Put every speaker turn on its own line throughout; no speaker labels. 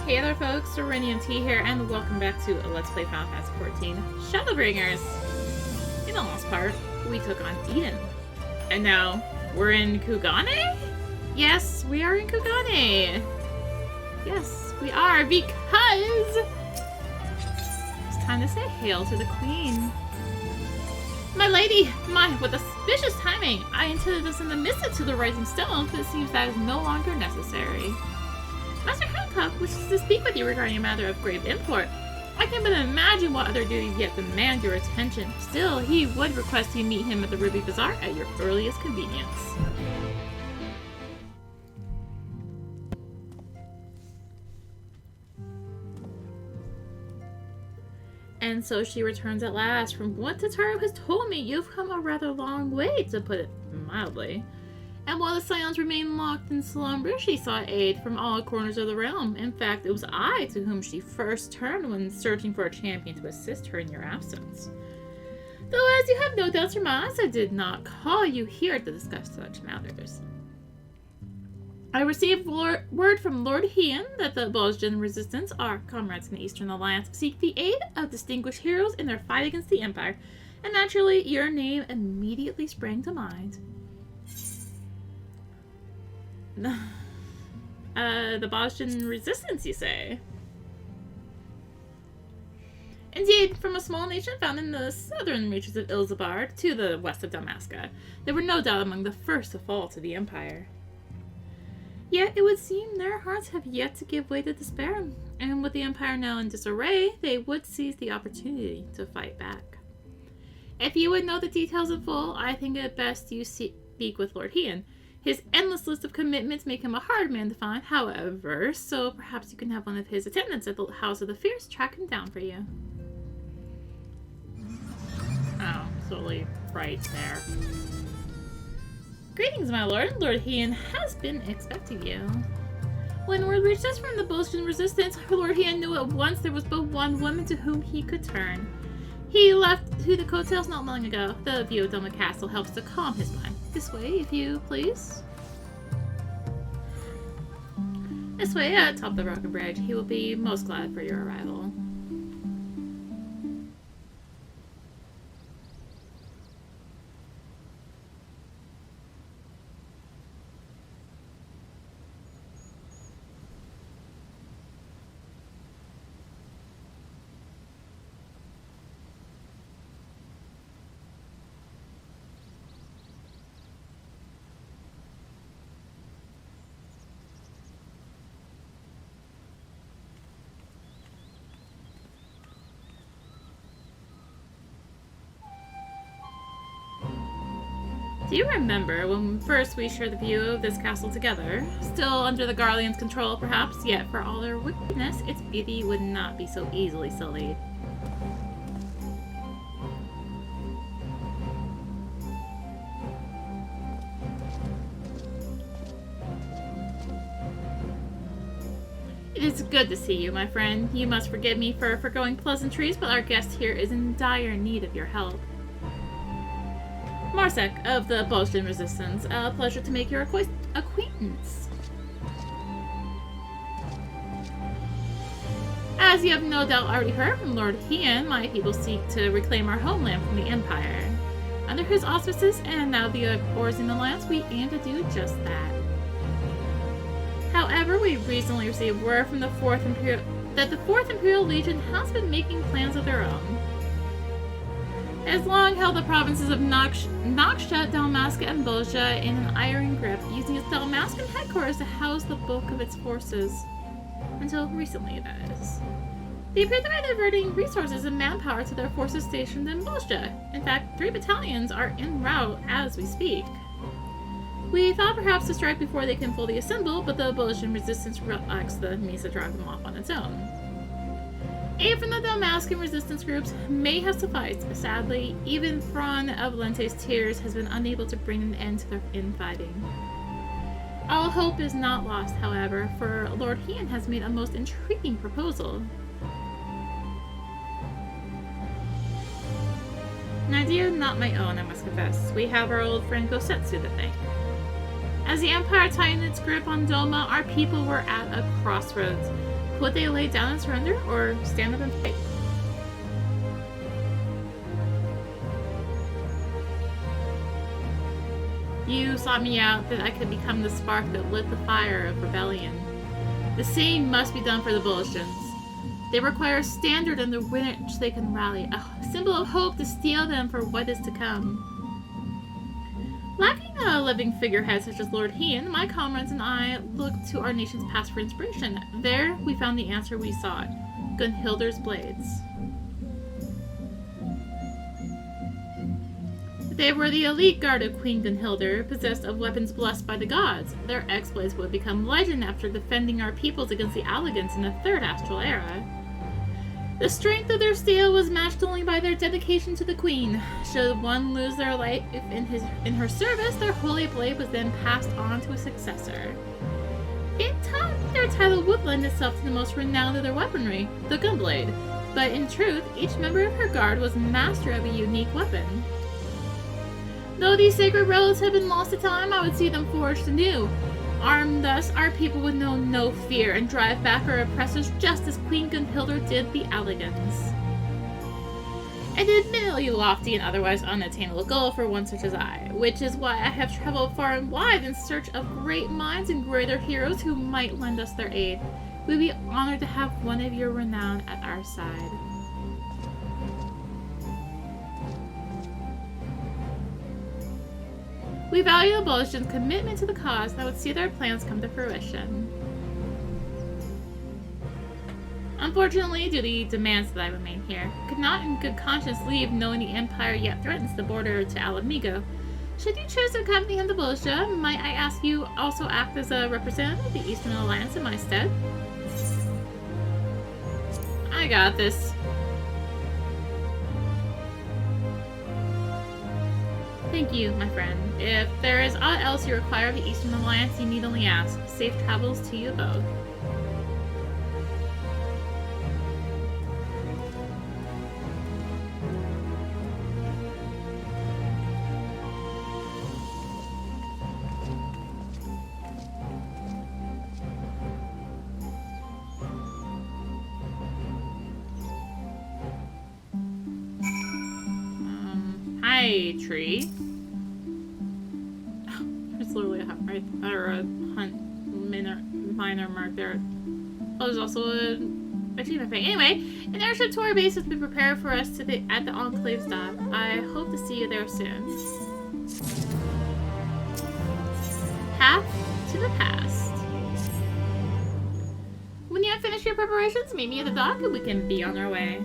Hey there folks, rinimt here, and welcome back to Let's Play Final Fantasy XIV Shadowbringers. In the last part, we took on Eden. And now, we're in Kugane? Yes, we are in Kugane. Yes, we are, because it's time to say hail to the queen. My lady, what auspicious timing! I intended to send a missive to the Rising Stone, but it seems that is no longer necessary. Master Hancock wishes to speak with you regarding a matter of grave import. I can't but imagine what other duties yet demand your attention. Still, he would request you meet him at the Ruby Bazaar at your earliest convenience. And so she returns at last. From what Tataru has told me, you've come a rather long way, to put it mildly. And while the Scions remained locked in slumber, she sought aid from all corners of the realm. In fact, it was I to whom she first turned when searching for a champion to assist her in your absence. Though, as you have no doubt surmised, I did not call you here to discuss such matters. I received word from Lord Hien that the Bozja resistance, our comrades in the Eastern Alliance, seek the aid of distinguished heroes in their fight against the Empire, and naturally, your name immediately sprang to mind. The Bozja resistance, you say? Indeed, from a small nation found in the southern reaches of Ilzabard to the west of Dalmasca, they were no doubt among the first to fall to the Empire. Yet it would seem their hearts have yet to give way to despair, and with the Empire now in disarray, they would seize the opportunity to fight back. If you would know the details in full, I think it best you speak with Lord Hien. His endless list of commitments make him a hard man to find, however, so perhaps you can have one of his attendants at the House of the Fierce track him down for you. Oh, totally right there. Greetings, my lord. Lord Hien has been expecting you. When word reached us from the Bozja resistance, Lord Hien knew at once there was but one woman to whom he could turn. He left to the coattails not long ago. The view of Doma Castle helps to calm his mind. This way, if you please. This way, atop the Rocket Bridge. He will be most glad for your arrival. Do you remember when first we shared the view of this castle together? Still under the Guardian's control, perhaps, yet for all their wickedness, its beauty would not be so easily sullied. It is good to see you, my friend. You must forgive me for forgoing pleasantries, but our guest here is in dire need of your help. Marsek of the Bozja Resistance, a pleasure to make your acquaintance. As you have no doubt already heard from Lord Hien, my people seek to reclaim our homeland from the Empire. Under his auspices, and now the Orzian Alliance, we aim to do just that. However, we recently received word from the the 4th Imperial Legion has been making plans of their own. It has long held the provinces of Noxsha, Dalmasca, and Bozja in an iron grip, using its Dalmascan headquarters to house the bulk of its forces. Until recently, that is. They appear to be diverting resources and manpower to their forces stationed in Bozja. In fact, 3 battalions are en route as we speak. We thought perhaps to strike before they can fully assemble, but the Bozja resistance lacks the means to drive them off on its own. Aid from the Dalmascan resistance groups may have sufficed. Sadly, even Thrawn of Lente's Tears has been unable to bring an end to their infighting. All hope is not lost, however, for Lord Hien has made a most intriguing proposal. An idea not my own, I must confess. We have our old friend Gosetsu to thank. As the Empire tightened its grip on Doma, our people were at a crossroads. Would they lay down and surrender, or stand up and fight? You sought me out that I could become the spark that lit the fire of rebellion. The same must be done for the Bozjans. They require a standard under which they can rally, a symbol of hope to steel them for what is to come. Lacking a living figurehead such as Lord Hien, my comrades and I looked to our nation's past for inspiration. There, we found the answer we sought: Gunhilder's blades. They were the elite guard of Queen Gunhilder, possessed of weapons blessed by the gods. Their exploits would become legend after defending our peoples against the Alligans in the Third Astral Era. The strength of their steel was matched only by their dedication to the Queen. Should one lose their life in her service, their holy blade was then passed on to a successor. In time, their title would lend itself to the most renowned of their weaponry, the Gunblade. But in truth, each member of her guard was master of a unique weapon. Though these sacred relics have been lost to time, I would see them forged anew. Armed thus, our people would know no fear and drive back our oppressors just as Queen Gunhilder did the Alligans. An admittedly lofty and otherwise unattainable goal for one such as I, which is why I have traveled far and wide in search of great minds and greater heroes who might lend us their aid. We'd be honored to have one of your renown at our side. We value the Bozjan's commitment to the cause that would see their plans come to fruition. Unfortunately, due to the demands that I remain here, I could not in good conscience leave knowing the Empire yet threatens the border to Alamigo. Should you choose to accompany him to Bozja, might I ask you also act as a representative of the Eastern Alliance in my stead? I got this. Thank you, my friend. If there is aught else you require of the Eastern Alliance, you need only ask. Safe travels to you both. Hi, tree. There's literally a right or a hunt minor mark there. Oh, there's also a achievement thing. Anyway, an airship tour base has been prepared for us at the Enclave stop. I hope to see you there soon. Path to the past. When you have finished your preparations, meet me at the dock and we can be on our way.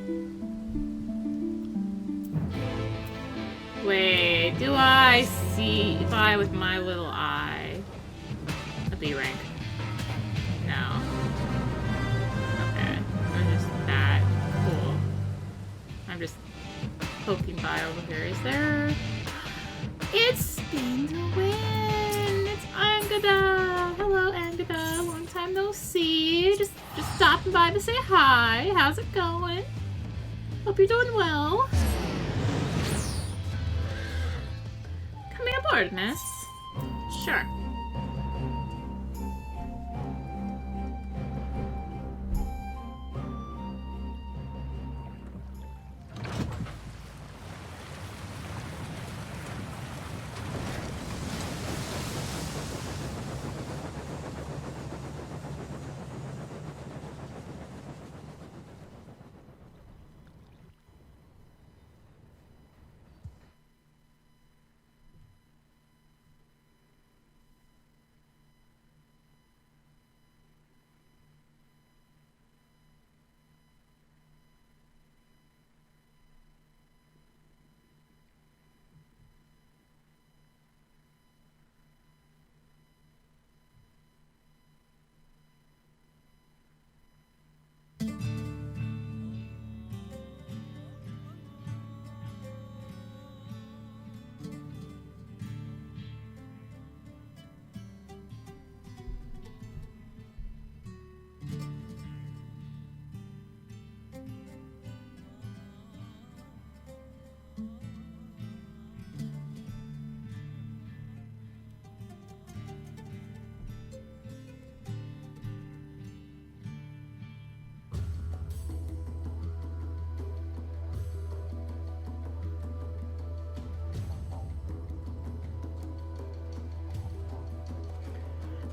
Wait, do I see if I with my little eye a B rank? No. Okay, I'm just that cool. I'm just poking by over here. Is there? It's Spin to Win. It's Angada. Hello, Angada. Long time no see. Just stopping by to say hi. How's it going? Hope you're doing well. Coming aboard, miss. Sure.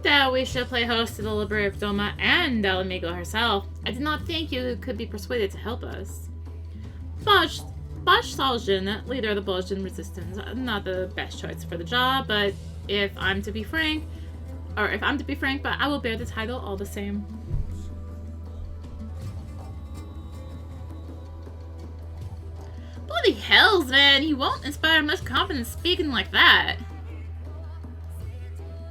that we should play host to the Liberator of Doma and Dalamigo herself. I did not think you could be persuaded to help us. Bosch Saljin, leader of the Bozjan resistance, not the best choice for the job, but if I'm to be frank, but I will bear the title all the same. Bloody hells, man! You won't inspire much confidence speaking like that.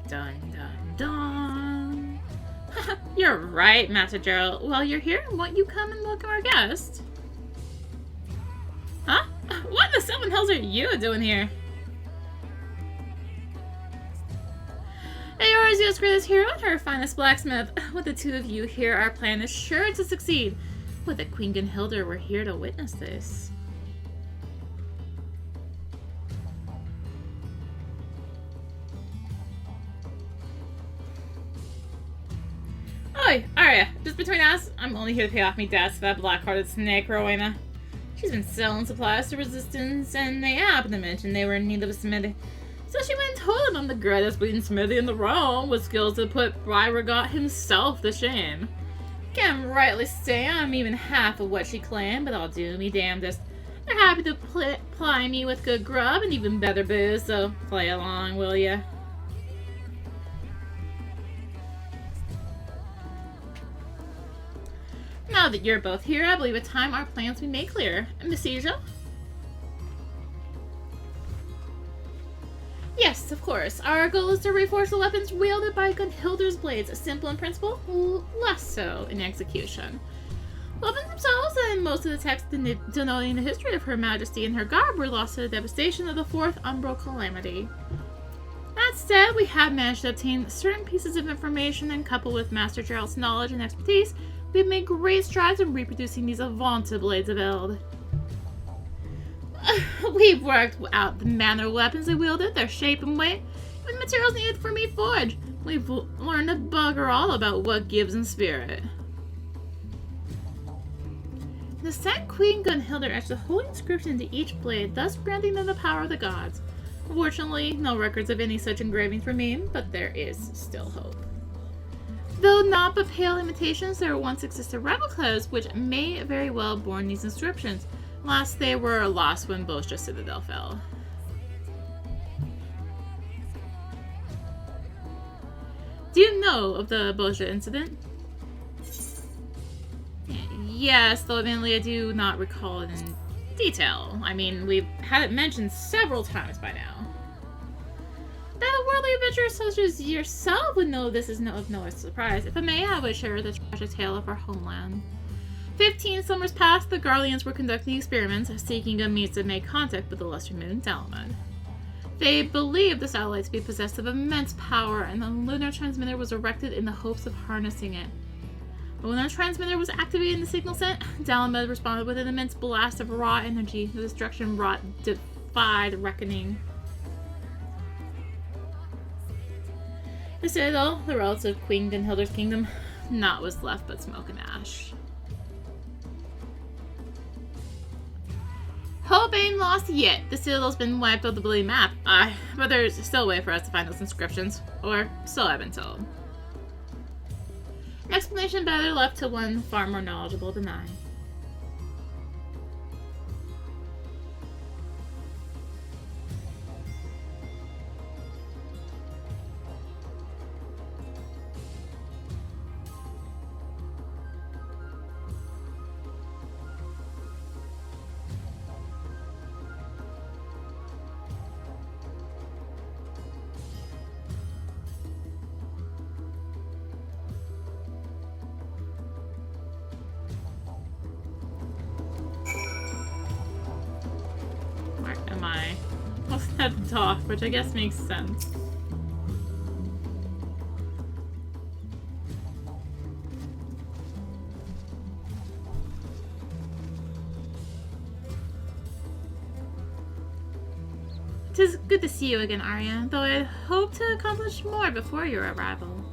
Dun dun dun. You're right, Master Gerald. While you're here, won't you come and welcome our guest? Huh? What the seven hells are you doing here? Eorzea's greatest hero and her finest blacksmith. With the two of you here, our plan is sure to succeed. With the Queen Gunhildr, we're here to witness this. Oi, Arya, just between us, I'm only here to pay off me debts for that black-hearted snake, Rowena. She's been selling supplies to Resistance, and they happened to mention they were in need of a smithy. So she went and told them I'm the greatest bleeding smithy in the realm, with skills to put Ryregot himself to shame. Can't rightly say I'm even half of what she claimed, but I'll do me damnedest. They're happy to ply me with good grub and even better booze, so play along, will ya? Now that you're both here, I believe it's time our plans be made clear. Miss Asia? Yes, of course. Our goal is to reforge the weapons wielded by Gunhildr's blades. Simple in principle, less so in execution. Weapons themselves and most of the text denoting the history of Her Majesty and her garb were lost to the devastation of the Fourth Umbral Calamity. That said, we have managed to obtain certain pieces of information, and coupled with Master Gerald's knowledge and expertise, we've made great strides in reproducing these vaunted blades of Eld. We've worked out the manner of weapons they wielded, their shape and weight, and materials needed for meat forge. We've learned a bugger all about what gives in spirit. The said Queen Gunhildr etched a holy inscription into each blade, thus granting them the power of the gods. Unfortunately, no records of any such engravings remain, but there is still hope. Though not but pale imitations, there once existed replicas which may very well have borne these inscriptions. Last they were lost when Bozja Citadel fell. Do you know of the Bozja incident? Yes, though admittedly I do not recall it in detail. I mean, we've had it mentioned several times by now. That worldly adventurers such as yourself would know this is no surprise. If I may, I would share the treasure tale of our homeland. 15 summers past, the Garleans were conducting experiments, seeking a means to make contact with the lesser moon, Dalaman. They believed the satellite to be possessed of immense power, and the lunar transmitter was erected in the hopes of harnessing it. But when the transmitter was activated and the signal sent, Dalaman responded with an immense blast of raw energy. The destruction wrought defied reckoning. The citadel, the relics of Queen Gunhildr's kingdom, naught was left but smoke and ash. Hope ain't lost yet. The citadel's been wiped off the bloody map. But there's still a way for us to find those inscriptions. Or so I've been told. An explanation better left to one far more knowledgeable than I. Talk, which I guess makes sense. It is good to see you again, Arya, though I hope to accomplish more before your arrival.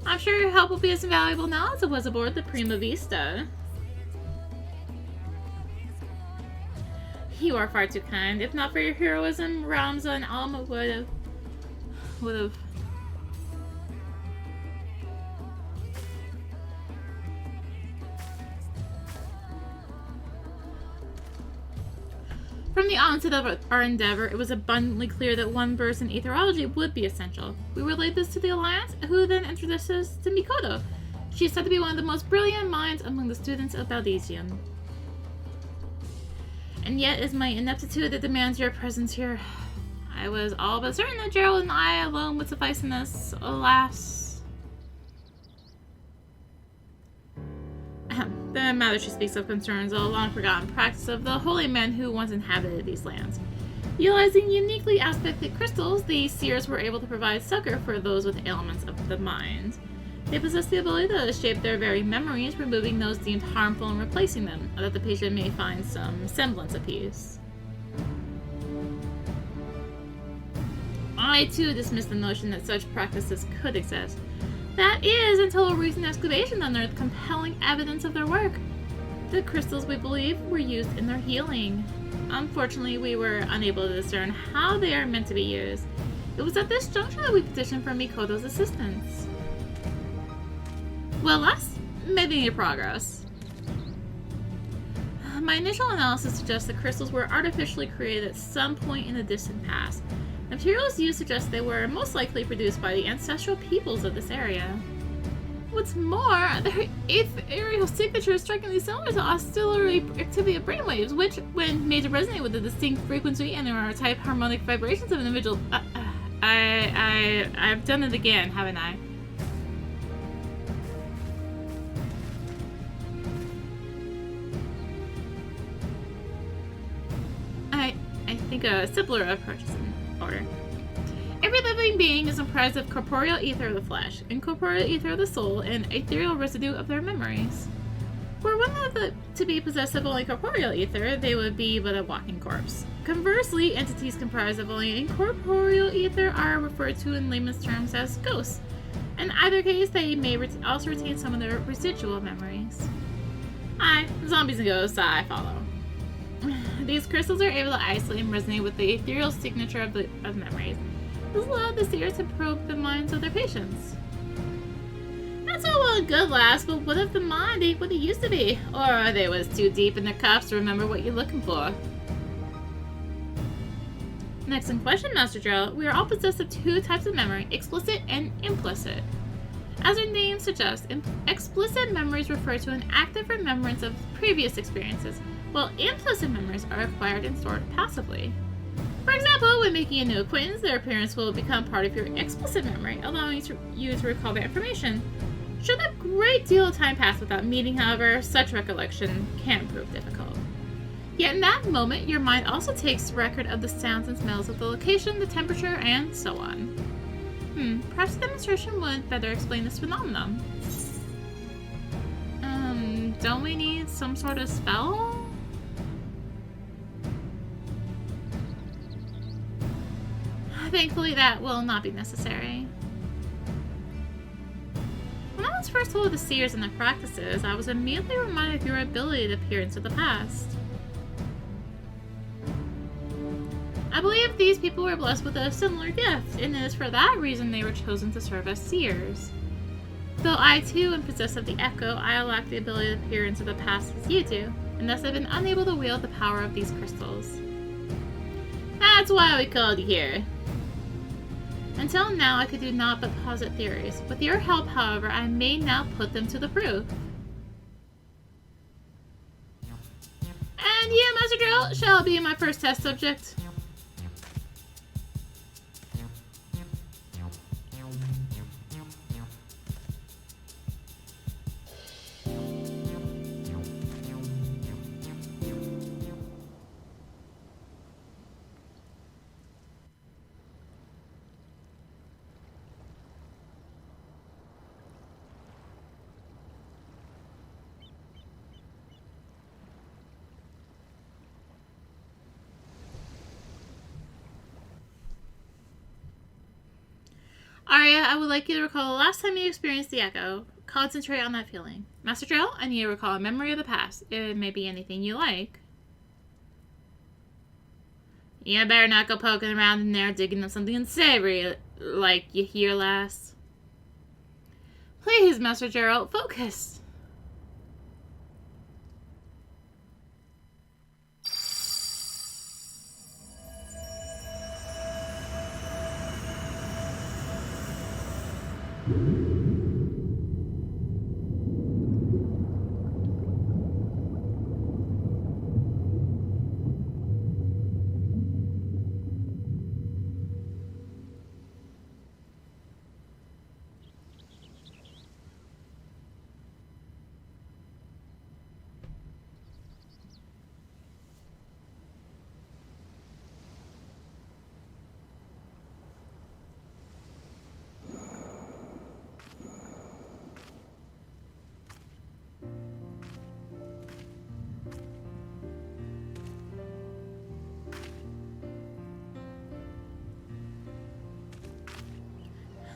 I'm sure your help will be as invaluable now as it was aboard the Prima Vista. You are far too kind. If not for your heroism, Ramza and Alma would have would have... From the onset of our endeavor, it was abundantly clear that one burst in etherology would be essential. We relayed this to the Alliance, who then introduced us to Mikoto. She is said to be one of the most brilliant minds among the students of Baldesian. And yet, it is my ineptitude that demands your presence here. I was all but certain that Gerald and I alone would suffice in this. Alas. The matter she speaks of concerns a long-forgotten practice of the holy men who once inhabited these lands. Utilizing uniquely aspected crystals, the seers were able to provide succor for those with ailments of the mind. They possess the ability to shape their very memories, removing those deemed harmful and replacing them, so that the patient may find some semblance of peace. I, too, dismiss the notion that such practices could exist. That is, until a recent excavation unearthed compelling evidence of their work. The crystals, we believe, were used in their healing. Unfortunately, we were unable to discern how they are meant to be used. It was at this juncture that we petitioned for Mikoto's assistance. Well, that's making your progress. My initial analysis suggests the crystals were artificially created at some point in the distant past. The materials used suggest they were most likely produced by the ancestral peoples of this area. What's more, their ethereal signature is strikingly similar to oscillatory activity of brainwaves, which, when made to resonate with a distinct frequency and there type harmonic vibrations of an individual... I've done it again, haven't I? I think a simpler approach is in order. Every living being is comprised of corporeal ether of the flesh, incorporeal ether of the soul, and ethereal residue of their memories. Were one of the to be possessed of only corporeal ether, they would be but a walking corpse. Conversely, entities comprised of only incorporeal ether are referred to in layman's terms as ghosts. In either case, they may also retain some of their residual memories. Aye, zombies and ghosts, I follow. These crystals are able to isolate and resonate with the ethereal signature of memories. This allowed the seers to probe the minds of their patients. That's all well and good, lass, but what if the mind ain't what it used to be? Or they was too deep in their cuffs to remember what you're looking for? Next in question, Master Gerald, we are all possessed of two types of memory, explicit and implicit. As our name suggests, explicit memories refer to an active remembrance of previous experiences, while implicit memories are acquired and stored passively. For example, when making a new acquaintance, their appearance will become part of your explicit memory, allowing you to recall their information. Should a great deal of time pass without meeting, however, such recollection can prove difficult. Yet in that moment, your mind also takes record of the sounds and smells of the location, the temperature, and so on. Perhaps a demonstration would better explain this phenomenon. Don't we need some sort of spell? Thankfully, that will not be necessary. When I was first told of the seers and their practices, I was immediately reminded of your ability to peer into the past. I believe these people were blessed with a similar gift, and it is for that reason they were chosen to serve as seers. Though I too am possessed of the echo, I lack the ability to peer into the past as you do, and thus have been unable to wield the power of these crystals. That's why we called you here. Until now, I could do naught but posit theories. With your help, however, I may now put them to the proof. And you, Master Gerald, shall be my first test subject. Arya, I would like you to recall the last time you experienced the echo. Concentrate on that feeling. Master Gerald, I need you to recall a memory of the past. It may be anything you like. You better not go poking around in there digging up something unsavory, like you hear last. Please, Master Gerald, focus.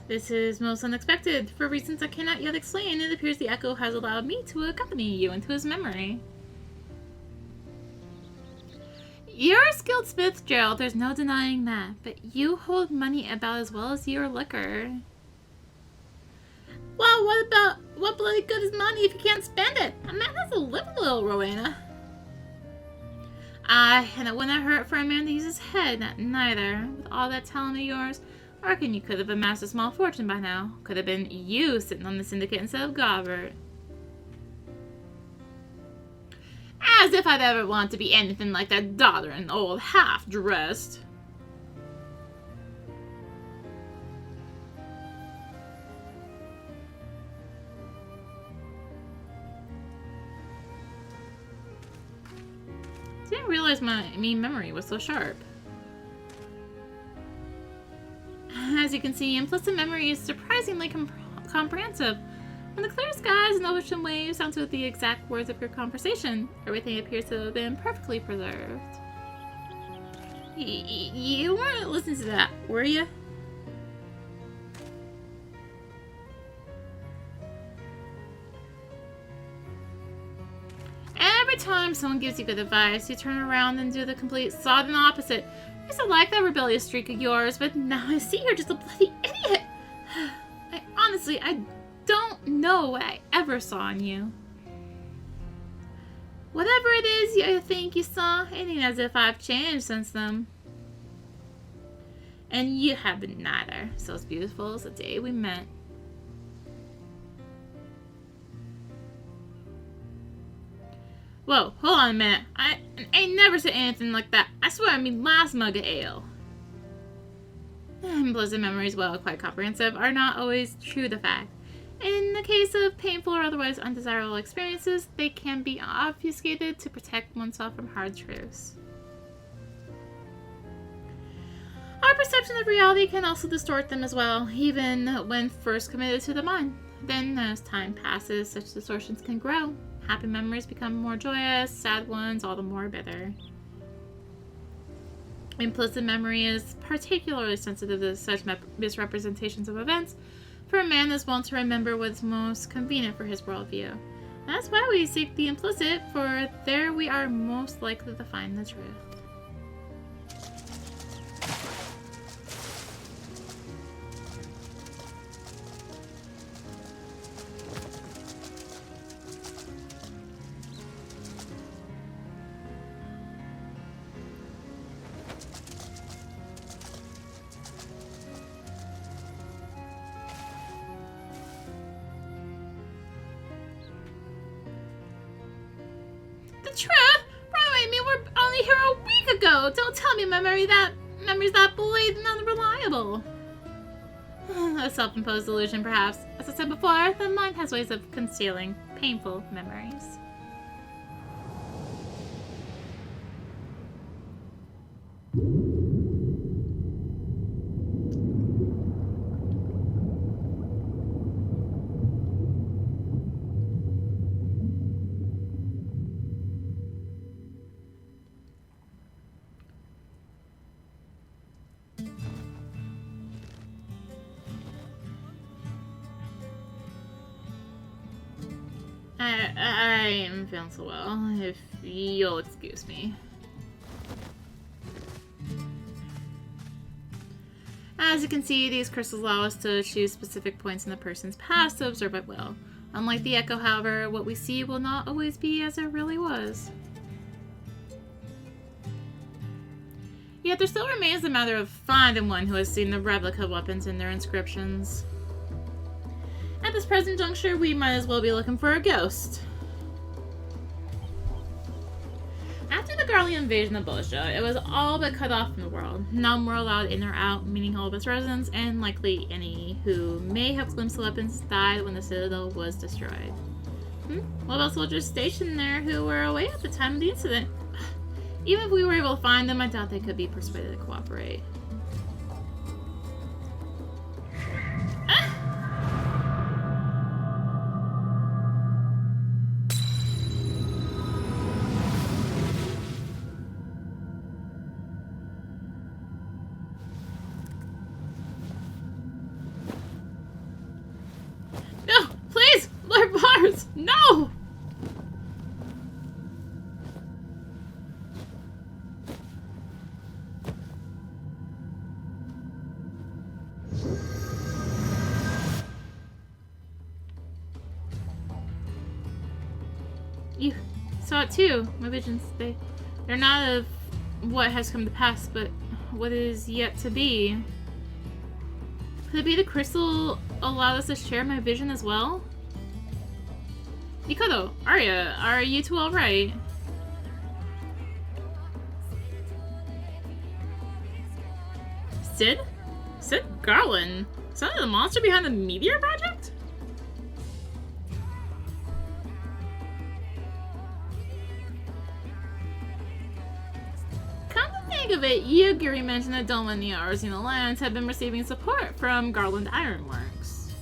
This is most unexpected. For reasons I cannot yet explain, it appears the Echo has allowed me to accompany you into his memory. You're a skilled smith, Gerald, there's no denying that, but you hold money about as well as your liquor. Well, what bloody good is money if you can't spend it? A man has to live a little, Rowena. Aye, and it wouldn't hurt for a man to use his head, neither. With all that talent of yours, I reckon you could have amassed a small fortune by now. Could have been you sitting on the syndicate instead of Gobert. As if I'd ever want to be anything like that doddering old half-dressed. Didn't realize my memory was so sharp. As you can see, implicit memory is surprisingly comprehensive. From the clear skies and ocean waves down to the exact words of your conversation, everything appears to have been perfectly preserved. You weren't listening to that, were you? Every time someone gives you good advice, you turn around and do the complete sodden opposite. I used to like that rebellious streak of yours, but now I see you're just a bloody idiot. I don't know what I ever saw in you. Whatever it is you think you saw, it ain't as if I've changed since then. And you have been neither. So as beautiful as the day we met. Whoa, hold on a minute. I ain't never said anything like that. I swear I mean last mug of ale. Blizzard memories, while quite comprehensive, are not always true to fact. In the case of painful or otherwise undesirable experiences, they can be obfuscated to protect oneself from hard truths. Our perception of reality can also distort them as well, even when first committed to the mind. Then, as time passes, such distortions can grow. Happy memories become more joyous, sad ones all the more bitter. Implicit memory is particularly sensitive to such misrepresentations of events, for a man is wont to remember what's most convenient for his worldview. That's why we seek the implicit, for there we are most likely to find the truth. Don't tell me memory's that blatant unreliable. A self-imposed illusion, perhaps. As I said before, the mind has ways of concealing painful memories. I am feeling so well, if you'll excuse me. As you can see, these crystals allow us to choose specific points in the person's past to observe at will. Unlike the echo, however, what we see will not always be as it really was. Yet there still remains the matter of finding one who has seen the replica weapons and their inscriptions. At this present juncture, we might as well be looking for a ghost. After the Garlean invasion of Bozja, it was all but cut off from the world. None were allowed in or out, meaning all of its residents, and likely any who may have glimpsed the weapons died when the citadel was destroyed. What about soldiers stationed there who were away at the time of the incident? Even if we were able to find them, I doubt they could be persuaded to cooperate. No! Please! Lord Mars! No! You saw it too. My visions, they're not of what has come to pass, but what is yet to be. Could it be the crystal allowed us to share my vision as well? Mikoto, Arya, are you two alright? Sid? Sid Garland? Son of the monster behind the Meteor Project? Of it, Yugiri mentioned that Doma and the Arzina lands had been receiving support from Garland Ironworks.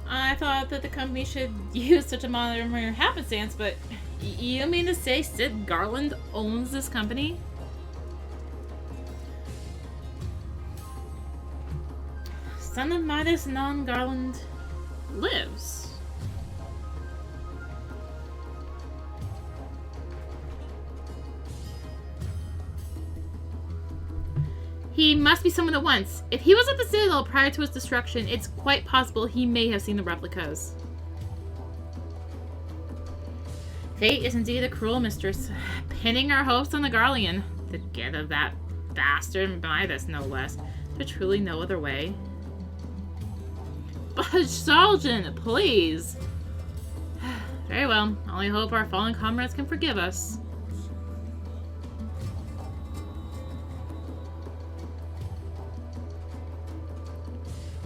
I thought that the company should use such a modern happenstance, but you mean to say Sid Garland owns this company? Son of Midas non-Garland lives. He must be someone at once. If he was at the Citadel prior to its destruction, it's quite possible he may have seen the replicas. Fate is indeed a cruel mistress, pinning our hopes on the Garlean. To get of that bastard Midas, no less. There's truly no other way. But Sergeant, please! Very well. I only hope our fallen comrades can forgive us.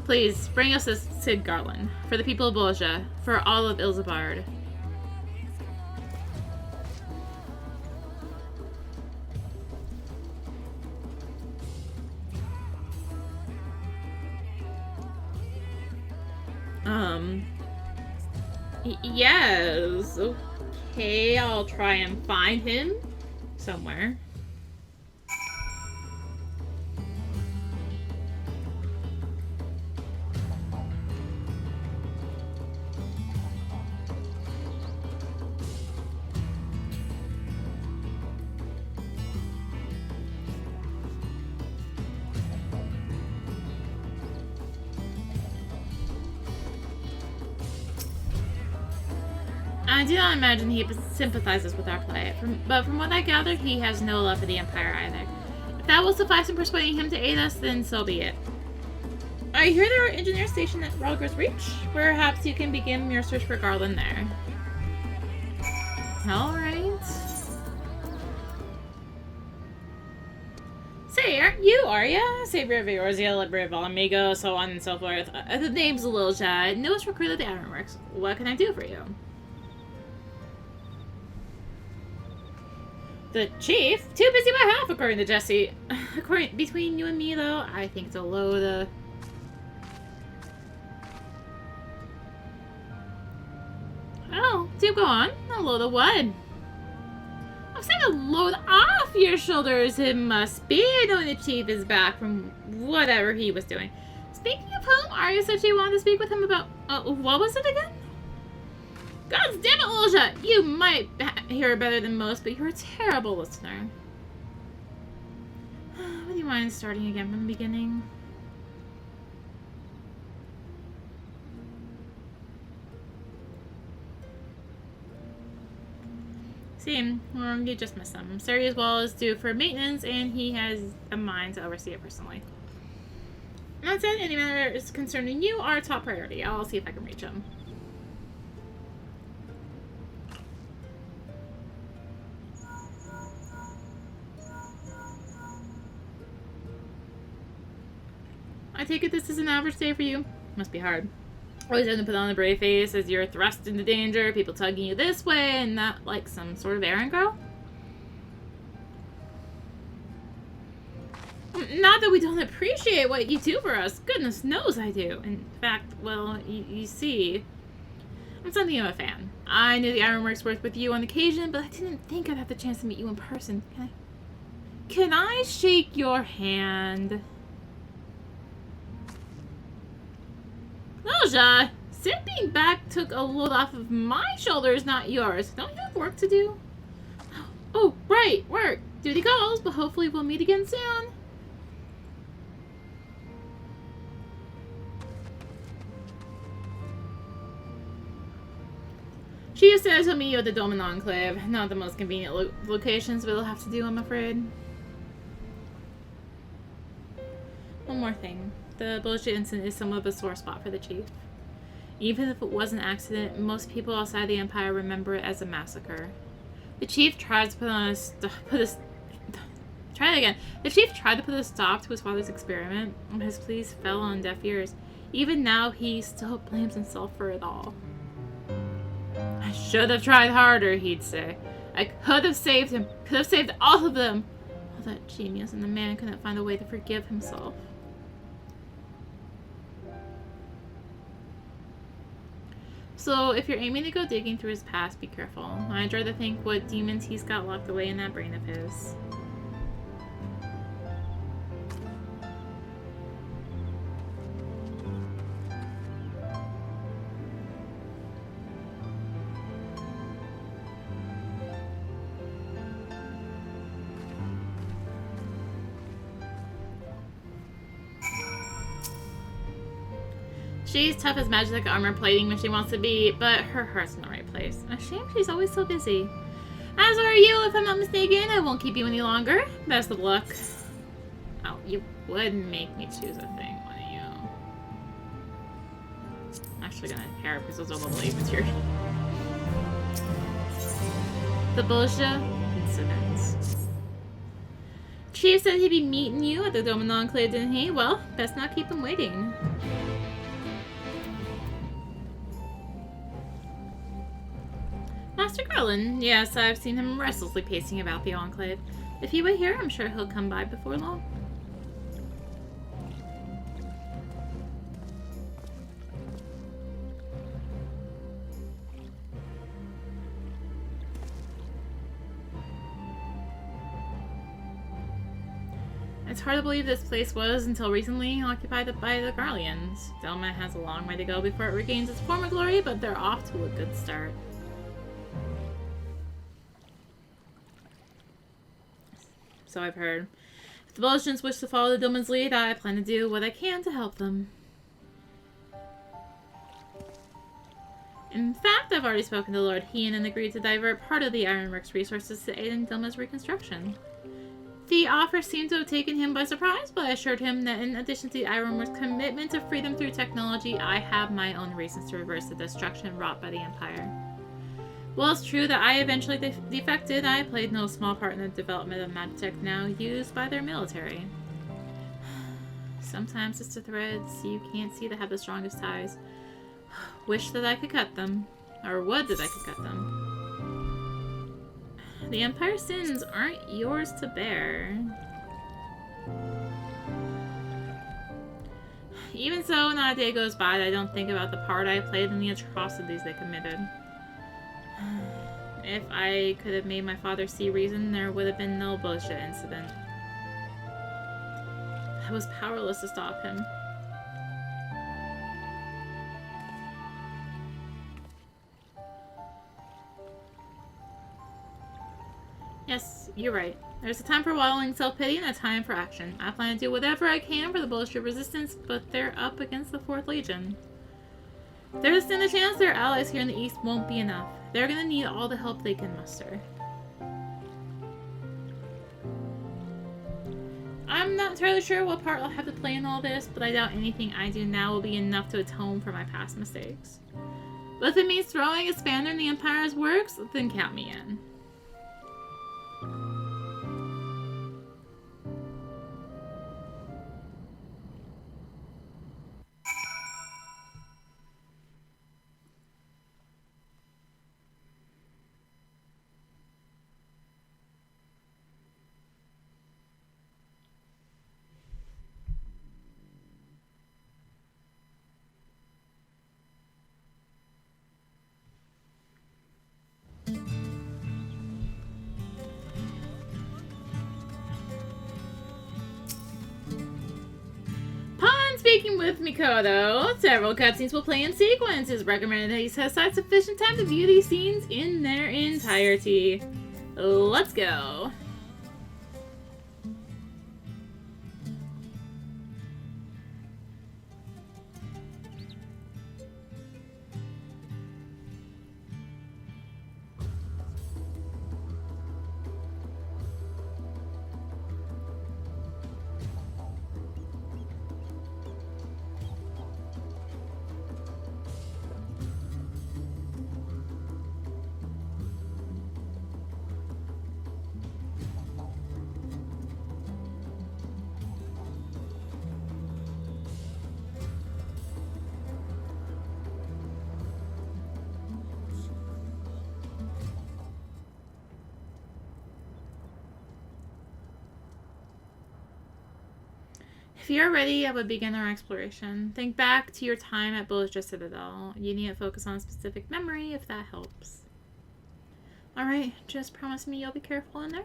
Please, bring us this Sid Garland. For the people of Bozja. For all of Ilzabard. Yes. Okay, I'll try and find him somewhere. I do not imagine he sympathizes with our plight, but from what I gathered, he has no love for the Empire either. If that will suffice in persuading him to aid us, then so be it. I hear there are engineers stationed at Ralger's Reach. Perhaps you can begin your search for Garland there. Alright. Say, aren't you Arya? Savior of Eorzea, Liberator of Amigo, so on and so forth. The name's Lilja, newest recruit of the Ironworks. What can I do for you? The chief? Too busy by half, according to Jesse. Between you and me, though, I think it's a load of... Oh, do go on. A load of what? I'm saying a load off your shoulders, it must be, knowing the chief is back from whatever he was doing. Speaking of whom, Arya said she wanted to speak with him about... what was it again? God damn it, Lilja! You might hear better than most, but you're a terrible listener. Would you mind starting again from the beginning? See, well, you just missed him. Sari's well is due for maintenance, and he has a mind to oversee it personally. That said, any matters concerning you are a top priority. I'll see if I can reach him. I take it this is an average day for you? Must be hard. Always having to put on a brave face as you're thrust into danger, people tugging you this way and that like some sort of errand girl? Not that we don't appreciate what you do for us. Goodness knows I do. In fact, well, you see, I'm something of a fan. I knew the Ironworks worked with you on occasion, but I didn't think I'd have the chance to meet you in person. Can I shake your hand? Bozja, sitting back took a load off of my shoulders, not yours. Don't you have work to do? Oh, right, work. Duty calls, but hopefully we'll meet again soon. She used to tell me you at the Dome and Enclave. Not the most convenient locations, but it'll have to do, I'm afraid. One more thing. The Bozja incident is somewhat of a sore spot for the Chief. Even if it was an accident, most people outside the Empire remember it as a massacre. The Chief tried to put a stop to his father's experiment, and his pleas fell on deaf ears. Even now, he still blames himself for it all. I should have tried harder, he'd say. I could have saved him. Could have saved all of them. All that genius, and the man couldn't find a way to forgive himself. So, if you're aiming to go digging through his past, be careful. I dread to think what demons he's got locked away in that brain of his. She's tough as magic armor plating when she wants to be, but her heart's in the right place. A shame she's always so busy. As are you, if I'm not mistaken. I won't keep you any longer. Best of luck. Oh, you would make me choose a thing, wouldn't you? I'm actually gonna hair because those are level 8 material. The Bozja incident. Chief said he'd be meeting you at the Dome and Enclave, didn't he? Well, best not keep him waiting. Master Garland. Yes, I've seen him restlessly pacing about the Enclave. If he were here, I'm sure he'll come by before long. It's hard to believe this place was, until recently, occupied by the Garleans. Delma has a long way to go before it regains its former glory, but they're off to a good start. So I've heard. If the Bozjans wish to follow the Doman's lead, I plan to do what I can to help them. In fact, I've already spoken to Lord Hien and agreed to divert part of the Ironworks resources to aid in Dilma's reconstruction. The offer seemed to have taken him by surprise, but I assured him that in addition to the Ironworks' commitment to freedom through technology, I have my own reasons to reverse the destruction wrought by the Empire. While it's true that I eventually defected, I played no small part in the development of magitech now used by their military. Sometimes it's the threads you can't see that have the strongest ties. Wish that I could cut them. Or would that I could cut them. The Empire's sins aren't yours to bear. Even so, not a day goes by that I don't think about the part I played in the atrocities they committed. If I could have made my father see reason, there would have been no Bozja incident. I was powerless to stop him. Yes, you're right. There's a time for wallowing self-pity and a time for action. I plan to do whatever I can for the Bozja resistance, but they're up against the 4th Legion. There's a chance their allies here in the east won't be enough. They're gonna need all the help they can muster. not entirely sure what part I'll have to play in all this, but I doubt anything I do now will be enough to atone for my past mistakes. But if it means throwing a spanner in the Empire's works, then count me in. Speaking with Mikoto, several cutscenes will play in sequence. It's recommended that he set aside sufficient time to view these scenes in their entirety. Let's go. If you're ready, I would begin our exploration. Think back to your time at Bozja Citadel. You need to focus on a specific memory if that helps. Alright, just promise me you'll be careful in there.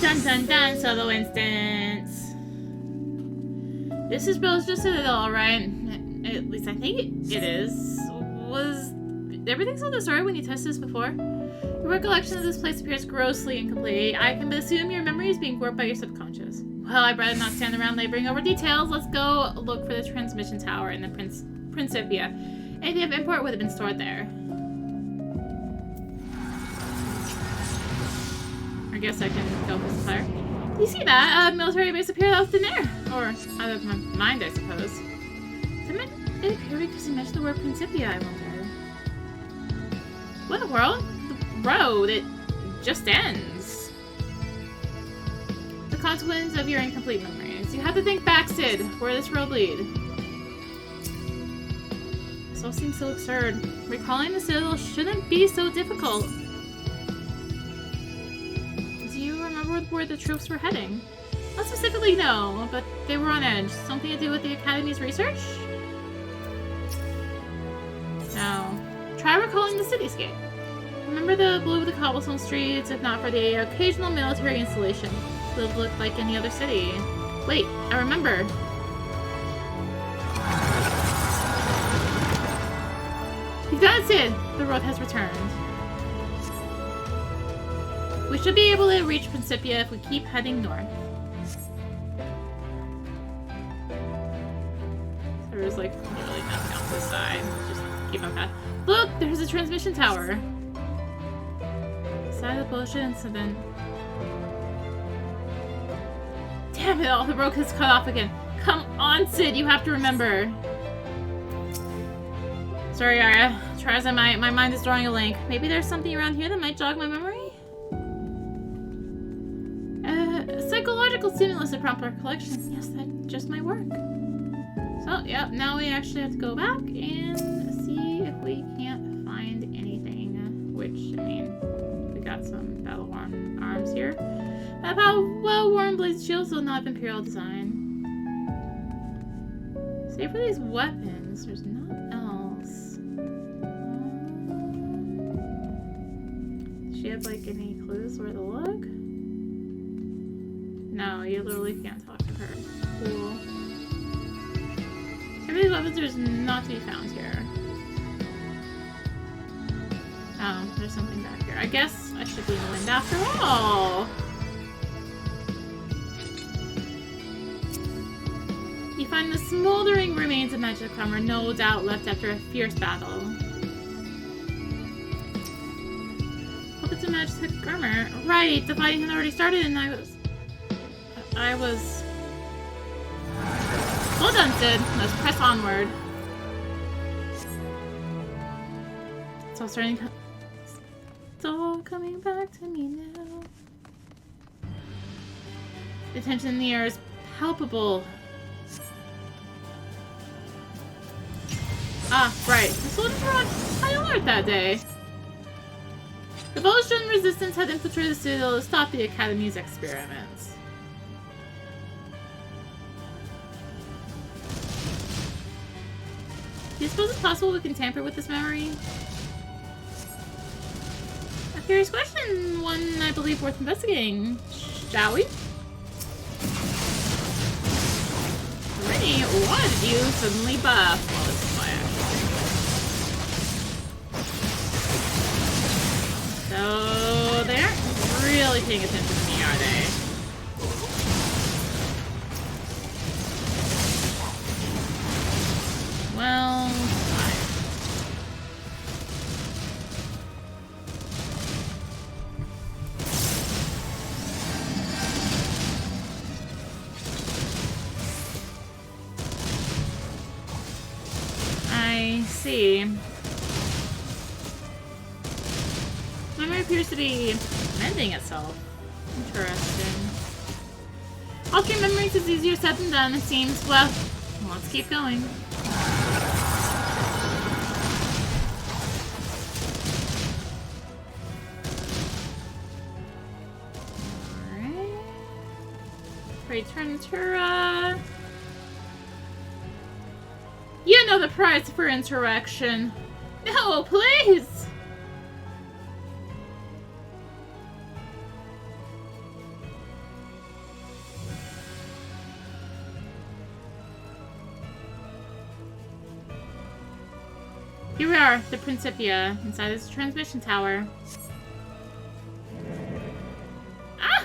Dun dun dun, solo instance. This is Bozja Citadel, right? At least I think it is. Was everything so distorted when you tested this before? Your recollection of this place appears grossly incomplete. I can assume your memory is being warped by your subconscious. Well, I'd rather not stand around laboring over details. Let's go look for the transmission tower in the Principia. Anything of import would have been stored there. I guess I can go for some fire. Do you see that? A military base appeared out of thin air. Or out of my mind, I suppose. Did it appear because you mentioned the word Principia, I wonder? What in the world? The road, it just ends. The consequence of your incomplete memories. You have to think back, Sid. Where does this road lead? This all seems so absurd. Recalling the Citadel shouldn't be so difficult. Where the troops were heading. Not specifically, no, but they were on edge. Something to do with the Academy's research? No. Try recalling the cityscape. Remember the blue of the cobblestone streets, if not for the occasional military installation. It would look like any other city. Wait, I remember. You've done it, Sid! The road has returned. We should be able to reach Principia if we keep heading north. There's like literally nothing else this side. Just keep on path. Look! There's a transmission tower. Side of the Bozja incident. Damn it all, the road is cut off again. Come on, Sid, you have to remember. Sorry, Arya. Try as I might, my mind is drawing a blank. Maybe there's something around here that might jog my memory? Psychological stimulus to prompt our collection. Yes, that just might work. So, yep, now we actually have to go back and see if we can't find anything. Which, I mean, we got some battle-worn arms here. That well-worn blazed shields will not have Imperial design. Save for these weapons, there's nothing else. Does she have, like, any clues where to look? No, you literally can't talk to her. Cool. Save for these weapons, there's not to be found here. Oh, there's something back here. I guess I should be in the wind after all. You find the smoldering remains of magic armor, no doubt left after a fierce battle. Hope it's a magic armor. Right, the fighting had already started and I was... Well done, Sid. Let's press onward. It's all starting to... It's all coming back to me now. The tension in the air is palpable. Ah, right. The soldiers were on high alert that day. The Bozjan resistance had infiltrated the citadel to stop the Academy's experiments. Do you suppose it's possible we can tamper with this memory? A curious question, one I believe worth investigating. Shall we? Rennie, why did you suddenly buff? Well, this is why So, they aren't really paying attention to me, are they? Well, fine. I see. Memory appears to be mending itself. Interesting. Altering memories is easier said than done, it seems. Well, let's keep going. Alright. Return to You know the price for interaction. No, please! Here we are, the Principia, inside this transmission tower. Ah!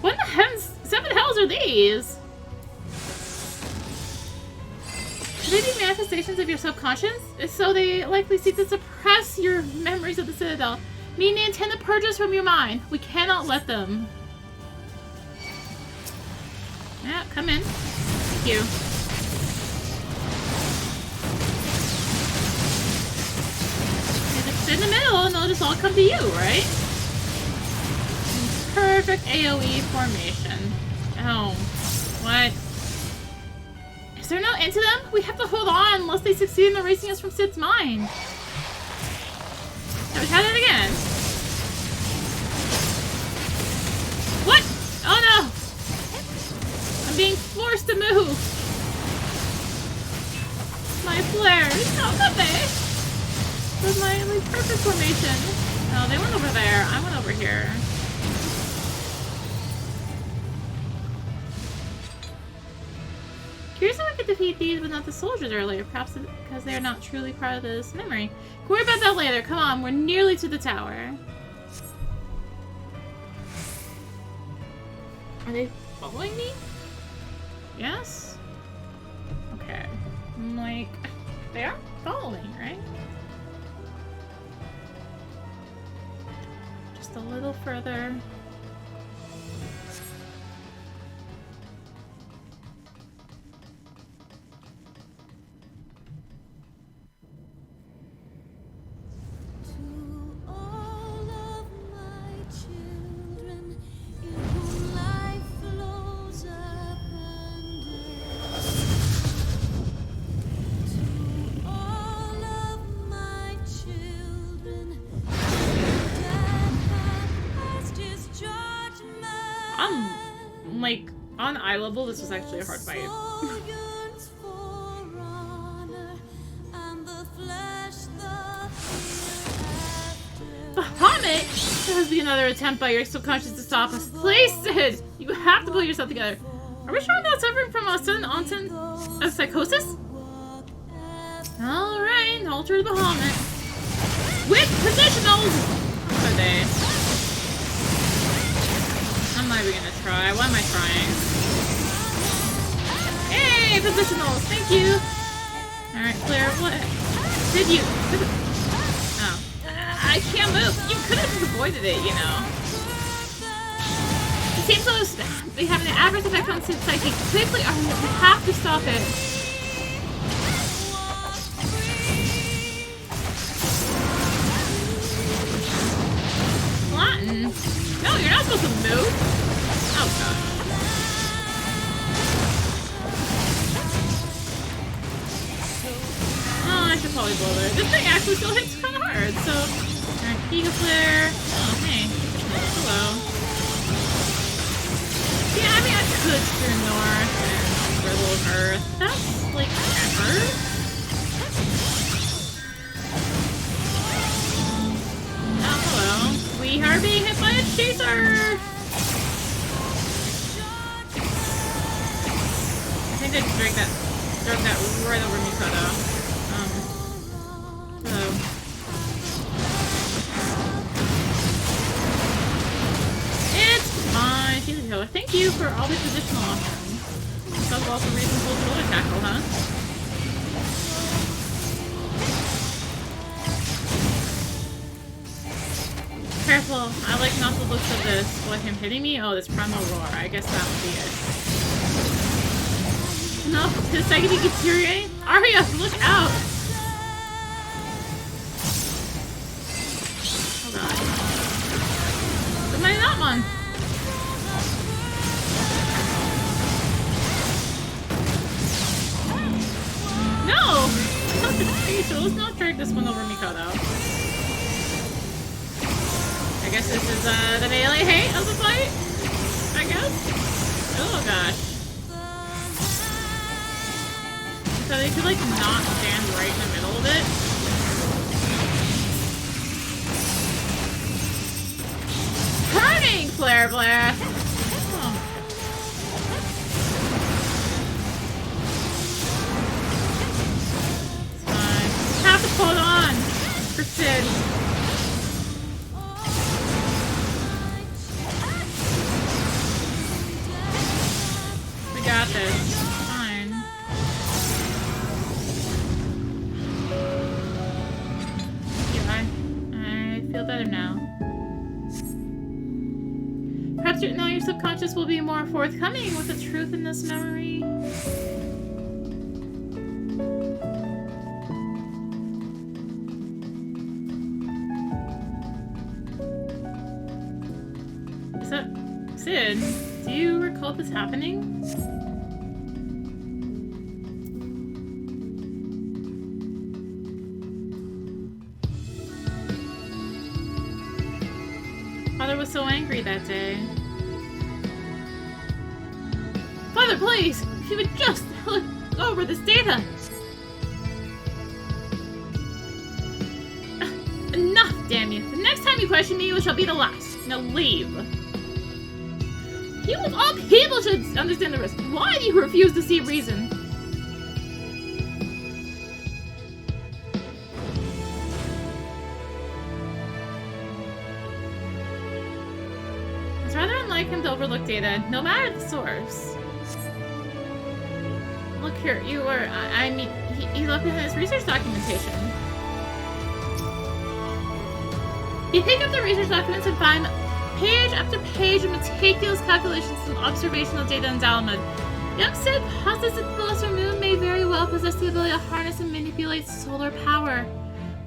What the heavens? Seven hells are these? Could they be manifestations of your subconscious? If so, they likely seek to suppress your memories of the Citadel, meaning they intend to purge us from your mind. We cannot let them. Yeah, come in. Thank you. In the middle and they'll just all come to you, right? Perfect AoE formation. Oh, what? Is there no end to them? We have to hold on unless they succeed in erasing us from Sid's mind. Shall we try that again? What? Oh no! I'm being forced to move. My flares. How could they? With my perfect formation. Oh, they went over there. I went over here. Curious how I could defeat these but not the soldiers earlier. Perhaps because they are not truly part of this memory. Can worry about that later. Come on, we're nearly to the tower. Are they following me? Yes? Okay. I'm like, they are following, right? A little further. Like, on eye level, this was actually a hard fight. Bahamut! There has been another attempt by your subconscious to stop us. Please, Sid! You have to pull yourself together. Are we sure I'm not suffering from a sudden onset of psychosis? Alright, alter the Bahamut. With positionals! What are they? I'm not even gonna try. Why am I trying? Hey, positionals! Thank you! Alright, Claire, what did you... Oh. I can't move! You could have just avoided it, you know. It seems those they have an adverse effect on Sid's psyche. Quickly, we have to stop it. Latin? No, you're not supposed to move. Oh god. Oh, I should probably blow there. This thing actually still hits kind of hard, so... Alright, Giga Flare. Oh, hey. Hello. Yeah, I mean, I could screw north and Riddle of Earth. That's, like, effort. Oh, hello. We are being hit by a chaser! I think I just drug that right over Mikado. Hello. It's fine. She's a healer. Thank you for all the positional options. That was also reasonable to tackle, huh? Careful. I like not the looks of this. What, him hitting me? Oh, this Primal Roar. I guess that would be it. No, this second he keeps deteriorating. Arya, look out! Oh god. Am I not one? No! Let's not drag this one over Mikado. I guess this is the melee hate of the fight? I guess? Oh gosh. So they could like not stand right in the middle of it. Turning Flare Blast! Oh. It's fine. Have to hold on for Sid. We got this. Fine. Yeah, I feel better now. Perhaps now your subconscious will be more forthcoming with the truth in this memory. Is that... Sid, do you recall this happening? Father was so angry that day. Father, please! If you would just look over this data! Enough, damn you! The next time you question me, it shall be the last. Now leave. You of all people should understand the risk. Why do you refuse to see reason? It's rather unlike him to overlook data, no matter the source. Look here, you were, I mean, he looked at his research documentation. You pick up the research documents and find page after page of meticulous calculations and observational data on Dalamud. Young Sid posits that the lesser moon may very well possess the ability to harness and manipulate solar power.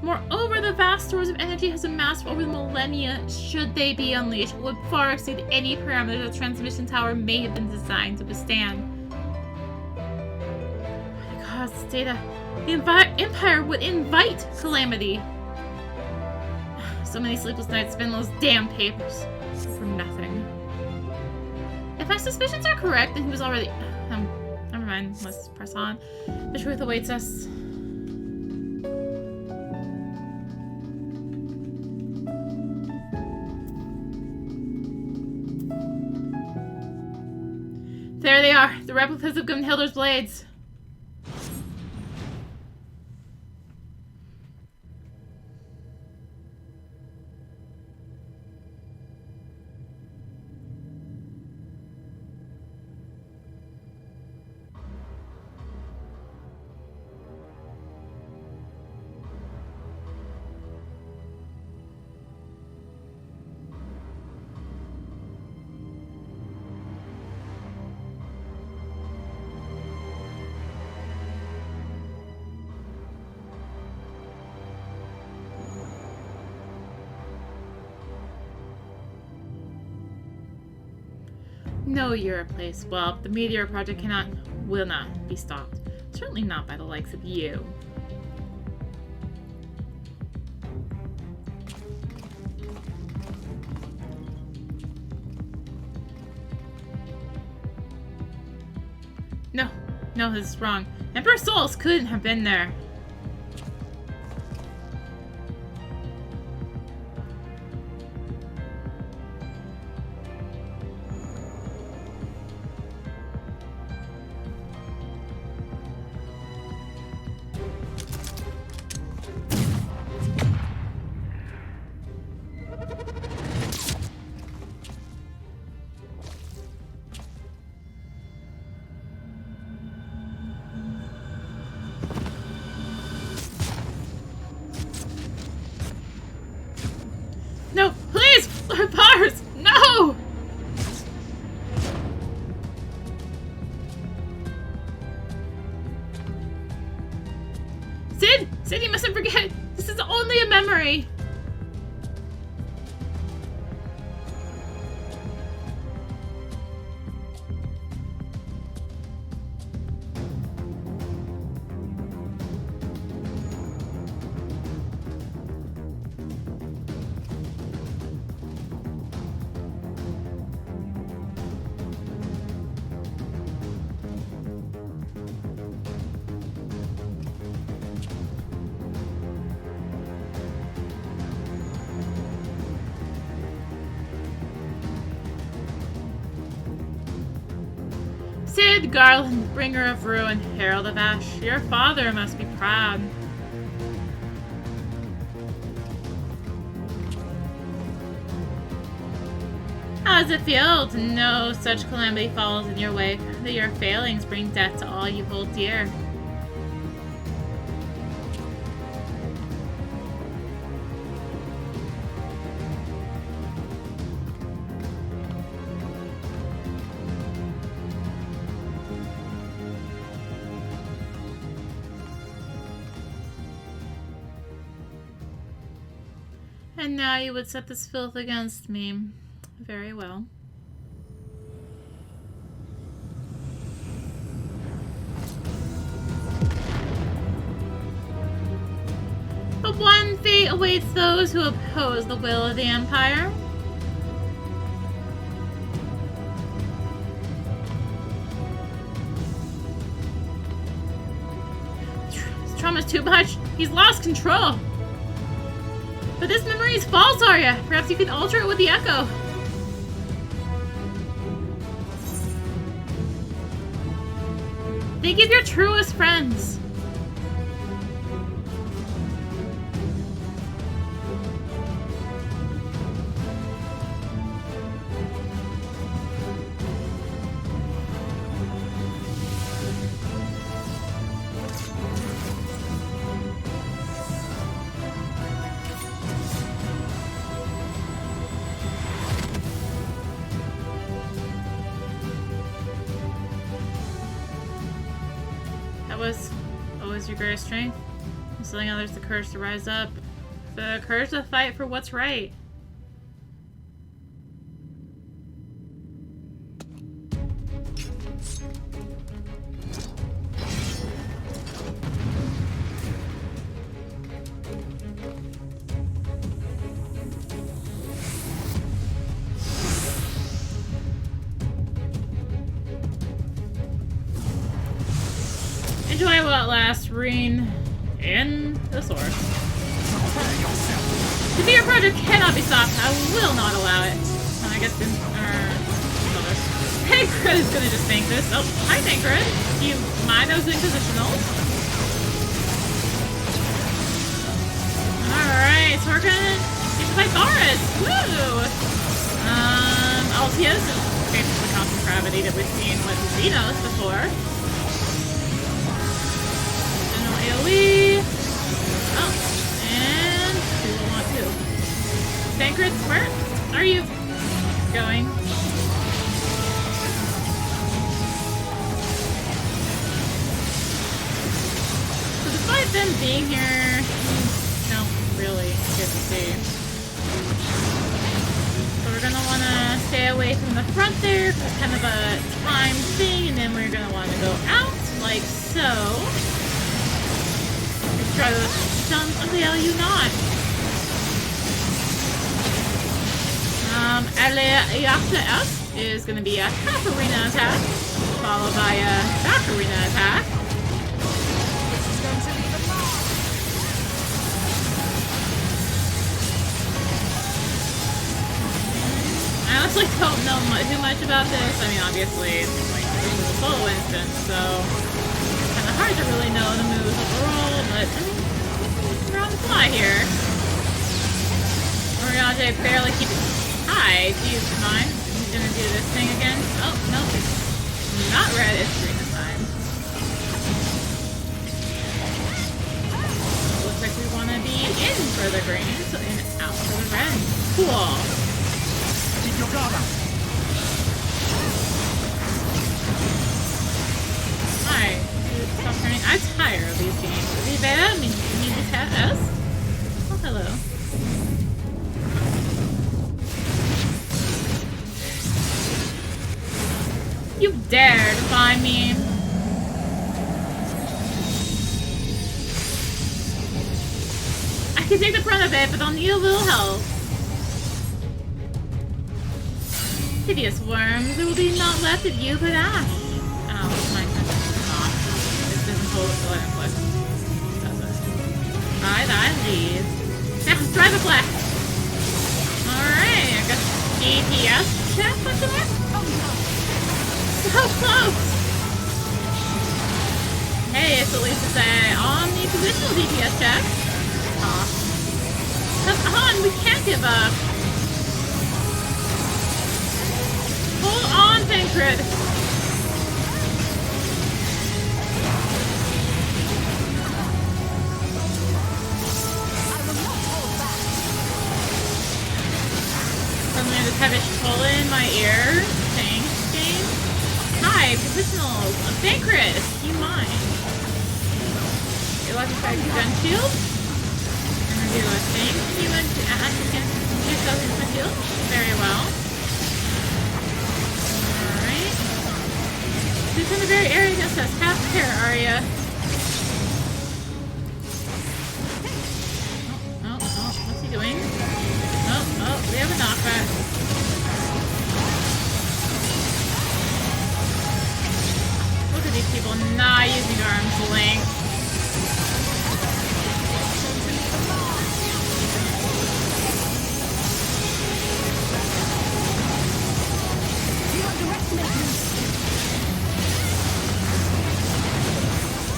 Moreover, the vast stores of energy has amassed over the millennia. Should they be unleashed, would far exceed any parameters a transmission tower may have been designed to withstand. Oh my god, this data. The Empire would invite calamity. So many sleepless nights spent on those damn papers. For nothing. If my suspicions are correct, then he was already... never mind. Let's press on. The truth awaits us. There they are, the replicas of Gunhilder's blades. No Europlace. Well, the Meteor Project will not be stopped. Certainly not by the likes of you. No, this is wrong. Emperor Souls couldn't have been there. No, please! Lord Bars! No! Sid! Sid, you mustn't forget! This is only a memory! Sid, Garland, bringer of ruin, herald of ash, your father must be proud. How does it feel to know such calamity falls in your wake, that your failings bring death to all you hold dear? And now you would set this filth against me. Very well. But one fate awaits those who oppose the will of the Empire. This trauma's too much. He's lost control. But this memory is false, Arya. Perhaps you can alter it with the echo. Think of your truest friends. What was your greatest strength? Instilling others the courage to rise up. The courage to fight for what's right. Enjoy while it lasts. Rein in the source. The beer project cannot be stopped. I will not allow it. I guess then, Famfrit is gonna just tank this. Oh, hi Famfrit. Do you mind I was doing positionals? Alright, so we're gonna get to fight Boris. Woo! Altius is basically constant gravity that we've seen with Xenos before. General AoE. Oh, and we will want to. Famfrit, where are you going? So despite them being here, don't really get to see. So we're gonna want to stay away from the front there for kind of a time thing, and then we're gonna want to go out like so. Let's try to stun the LU not. After S is going to be a half arena attack, followed by a back arena attack.
This is going to be the last.
I honestly don't know too much about this. I mean, obviously, it's like this is a solo instance, so it's kind of hard to really know the moves overall. But I mean, we're on the fly here. Oriage barely keeping. Hi, do you mind? He's gonna do this thing again. Oh, no, it's not red, it's green this time. Looks like we want to be in for the green, so in out for the red. Cool.
Keep your guard up.
Hi, dude, stop turning. I'm tired of these games. Rivera, you need to tell us? Oh, hello. You dare defy me! I can take the brunt of it, but I'll need a little help. Hideous worms, there will be not left of you but ash. Oh, my intention is not. This doesn't hold it till I inflict. Does it? I leave. Now, drive a black! Alright, I guess DPS check, what's the next? So close! Hey, it's at least a omni-positional DPS check. Aw. Come on, we can't give up. Hold on, Famfrit. Suddenly I just have it pull in my ear. Thanks, game. Hi, positionals. Famfrit, do you mind? Electrified gun shield. And then do a thing. You want to add yourself into my shield? Very well. Alright. Who's in the very area against us? Have care, Arya. Oh, what's he doing? Oh, we have a knockback. Look at these people not using arm's length.
You underestimate me.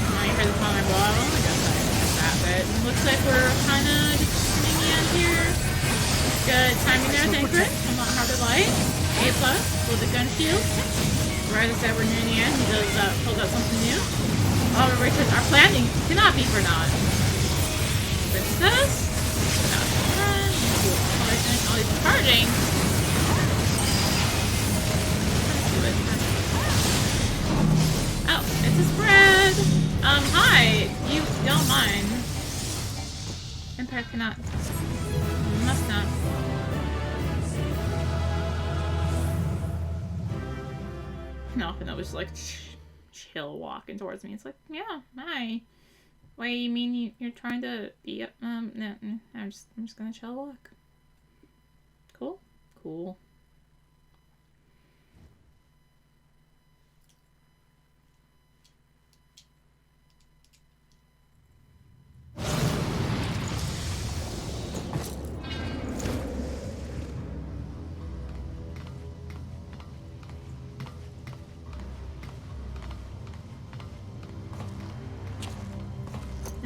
Oh, you heard the comment below? I guess I missed that bit. Looks like we're kind of just coming in here. Good timing there, Famfrit. I'm not hard to light. A+ with the gun shield. Right as I said, we're near the end. He does pulls out something new. All the races are planning cannot be for naught. Princess. All these charging. Oh, it's a spread. Hi. You don't mind. Empire cannot. Must not. No, and it was like chill walking towards me. It's like, yeah, hi. Wait, you mean you're trying to be up? No, I'm just gonna chill walk. Cool, cool.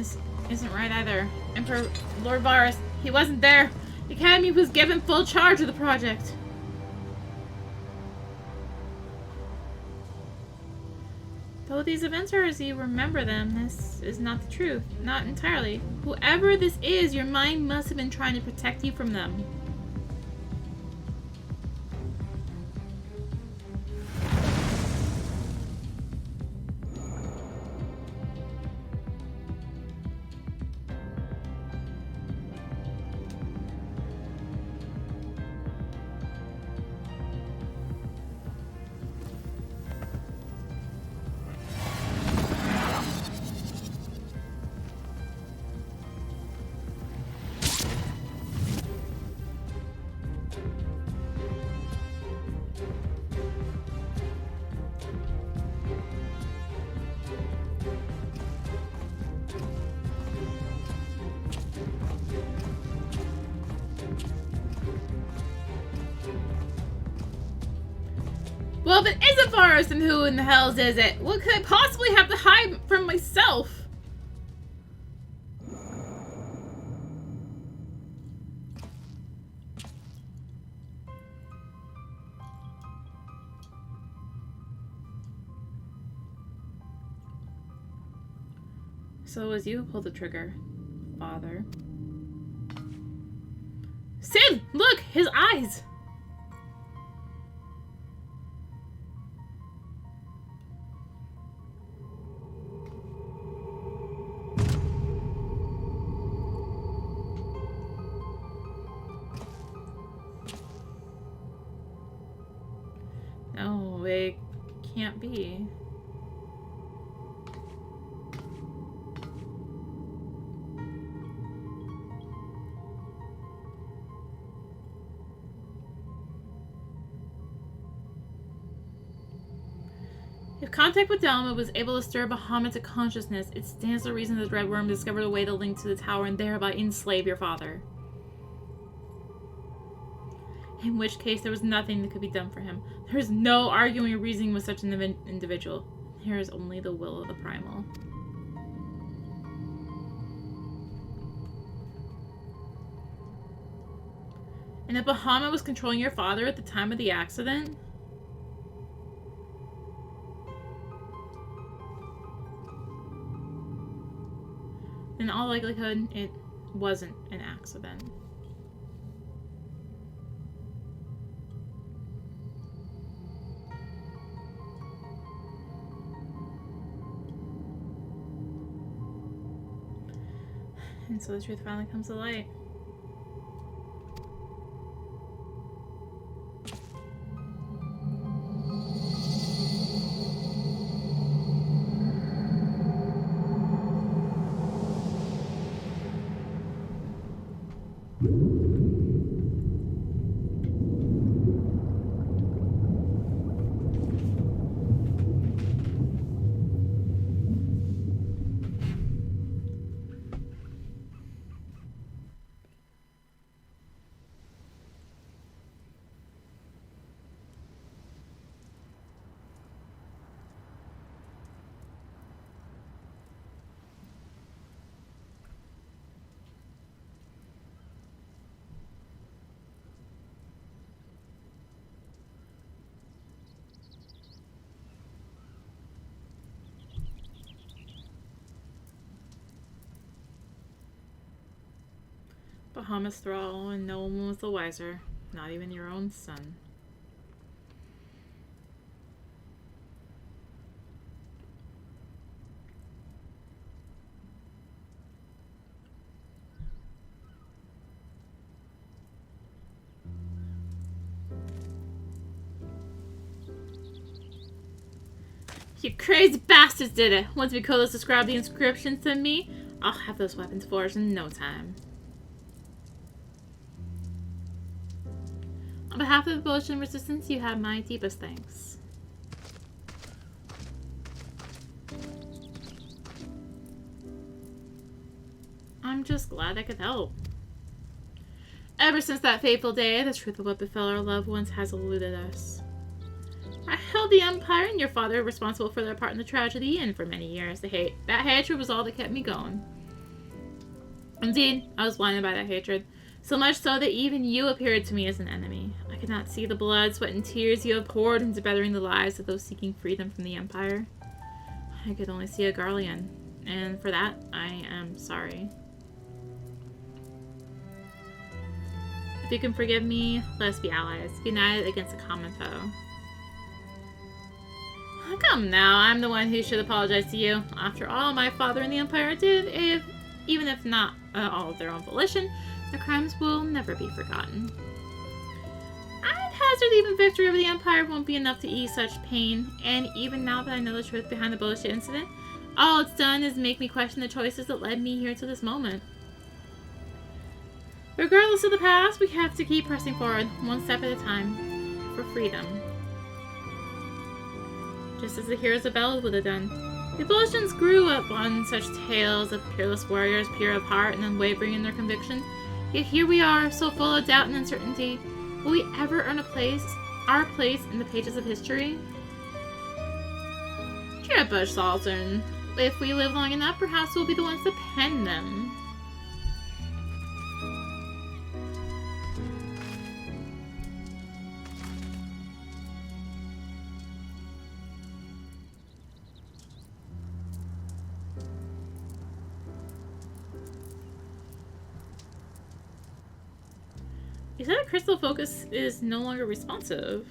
This isn't right either. Emperor Lord Varus, he wasn't there. The Academy was given full charge of the project. Though these events are as you remember them, this is not the truth. Not entirely. Whoever this is, your mind must have been trying to protect you from them. Well, if it isn't Varus, then who in the hells is it? What could I possibly have to hide from myself? So it was you who pulled the trigger, Father. Sid! Look! His eyes! No, it can't be. If contact with Dalma was able to stir Bahamut to consciousness, it stands to reason that the Red Worm discovered a way to link to the tower and thereby enslave your father. In which case, there was nothing that could be done for him. There is no arguing or reasoning with such an individual. There is only the will of the Primal. And if Bahamut was controlling your father at the time of the accident? In all likelihood, it wasn't an accident. And so the truth finally comes to light. Bahamut's thrall, and no one was the wiser, not even your own son. You crazy bastards did it! Once Mikolas described the inscriptions to me, I'll have those weapons forged in no time. On behalf of the Bozjan Resistance, you have my deepest thanks. I'm just glad I could help. Ever since that fateful day, the truth of what befell our loved ones has eluded us. I held the Empire and your father responsible for their part in the tragedy, and for many years, that hatred was all that kept me going. Indeed, I was blinded by that hatred. So much so that even you appeared to me as an enemy. I could not see the blood, sweat, and tears you have poured into bettering the lives of those seeking freedom from the Empire. I could only see a Garlean, and for that, I am sorry. If you can forgive me, let us be allies, united against a common foe. Come now, I'm the one who should apologize to you. After all, my father and the Empire did, even if not all of their own volition, their crimes will never be forgotten. I'd hazard even victory over the Empire won't be enough to ease such pain, and even now that I know the truth behind the Bozja incident, all it's done is make me question the choices that led me here to this moment. Regardless of the past, we have to keep pressing forward, one step at a time, for freedom. Just as the heroes of Bella would have done. The Bozjans grew up on such tales of peerless warriors, pure of heart and unwavering in their conviction. Yet here we are, so full of doubt and uncertainty. Will we ever earn our place in the pages of history? Cheer up, Bush Saltern. If we live long enough, perhaps we'll be the ones to pen them. You said a crystal focus is no longer responsive.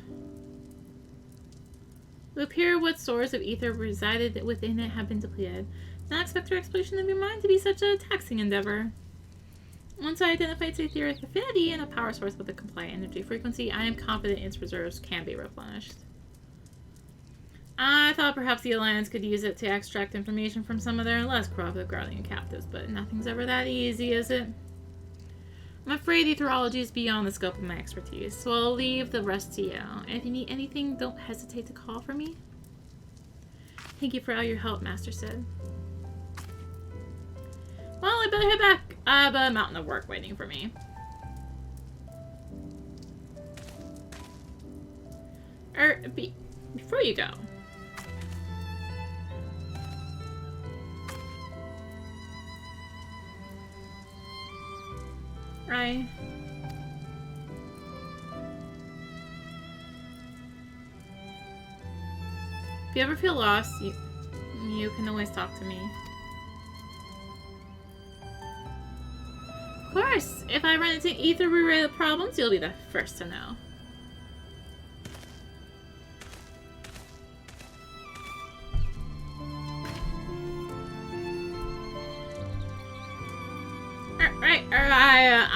It would appear what stores of ether resided within it have been depleted. Did not expect your exploration of your mind to be such a taxing endeavor. Once I identify its etheric affinity and a power source with a compliant energy frequency, I am confident its reserves can be replenished. I thought perhaps the Alliance could use it to extract information from some of their less corruptive Guardian captives, but nothing's ever that easy, is it? I'm afraid etherology is beyond the scope of my expertise, so I'll leave the rest to you. And if you need anything, don't hesitate to call for me. Thank you for all your help, Master Sid. Well, I better head back. I have a mountain of work waiting for me. Before you go. Right. If you ever feel lost, you can always talk to me. Of course, if I run into ether-related problems, you'll be the first to know.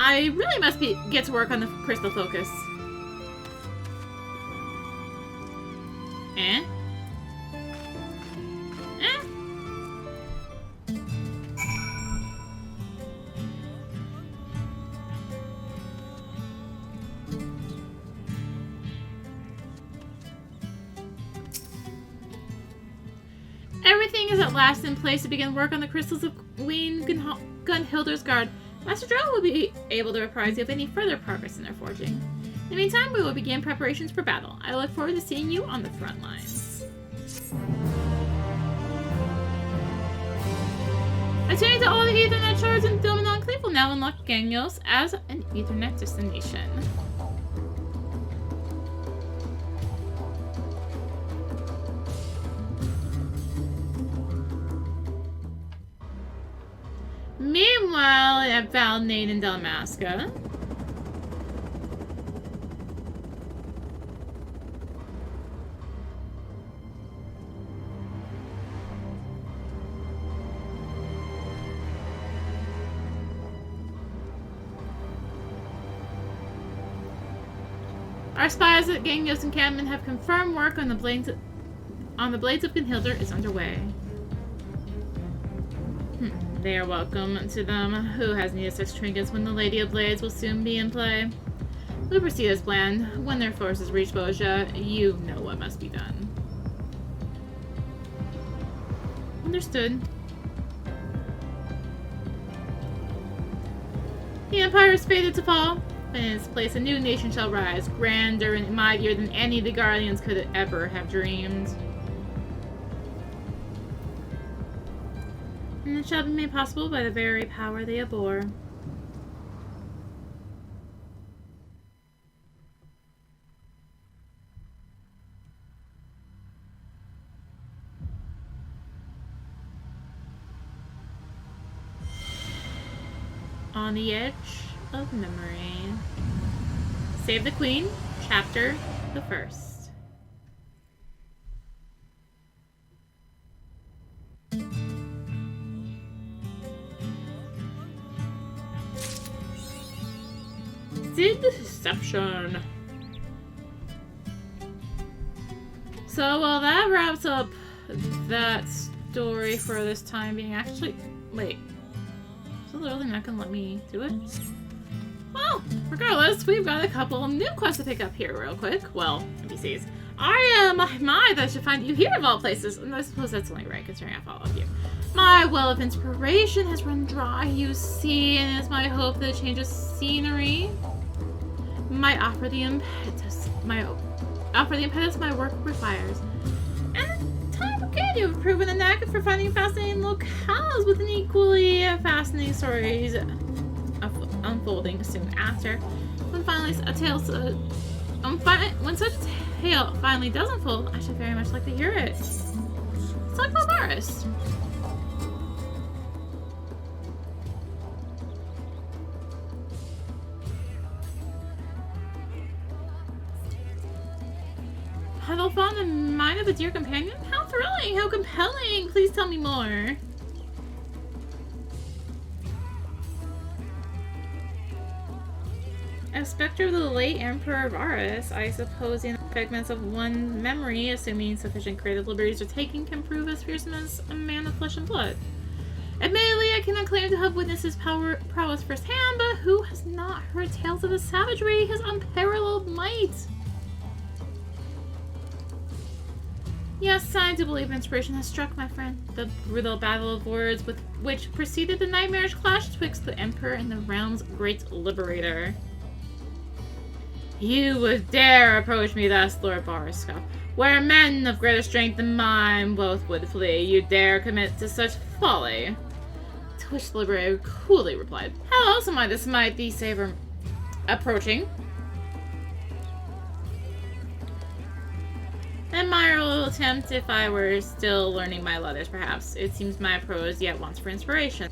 I really must get to work on the crystal focus. Eh? Everything is at last in place to begin work on the crystals of Queen Gunhilder's Guard. Master Drow will be able to apprise you of any further progress in their forging. In the meantime, we will begin preparations for battle. I look forward to seeing you on the front lines. Attending to all the Ethernet shards in Dome and Enclave will now unlock Gangos as an Ethernet destination. Meanwhile, at Valnade and Dalmasca, our spies at Gangos encampment have confirmed work on the blades of Gunhilder is underway. They are welcome to them. Who has needed such trinkets when the Lady of Blades will soon be in play? We'll proceed as planned. When their forces reach Bozja, you know what must be done. Understood. The Empire is fated to fall. In its place, a new nation shall rise, grander and mightier than any the Guardians could ever have dreamed. And it shall be made possible by the very power they abhor. On the Edge of Memory. Save the Queen, Chapter the First. Deception. So, well, that wraps up that story for this time being. Actually, wait. Is it literally not gonna let me do it? Well, regardless, we've got a couple of new quests to pick up here real quick. Well, NPCs. That should find you here of all places. And I suppose that's only right, considering I follow you. My well of inspiration has run dry, you see, and it's my hope that a change of scenery might offer the impetus my work requires. And time again, you've proven a knack for finding fascinating locales with an equally fascinating stories unfolding soon after. When such a tale finally does unfold, I should very much like to hear it. It's like the forest. Huddle fond the mind of a dear companion? How thrilling! How compelling! Please tell me more. A specter of the late Emperor Varus, I suppose the fragments of one memory, assuming sufficient creative liberties are taken, can prove as fearsome as a man of flesh and blood. Admittedly, I cannot claim to have witnessed his prowess firsthand, but who has not heard tales of his savagery, his unparalleled might? Yes, I do believe inspiration has struck, my friend. The brutal battle of words with which preceded the nightmarish clash twixt the Emperor and the realm's great liberator. You would dare approach me thus, Lord Bariska. Where men of greater strength than mine both would flee, you dare commit to such folly. To which the liberator coolly replied, how else am I this might be saver approaching? An admirable attempt if I were still learning my letters, perhaps. It seems my prose yet wants for inspiration.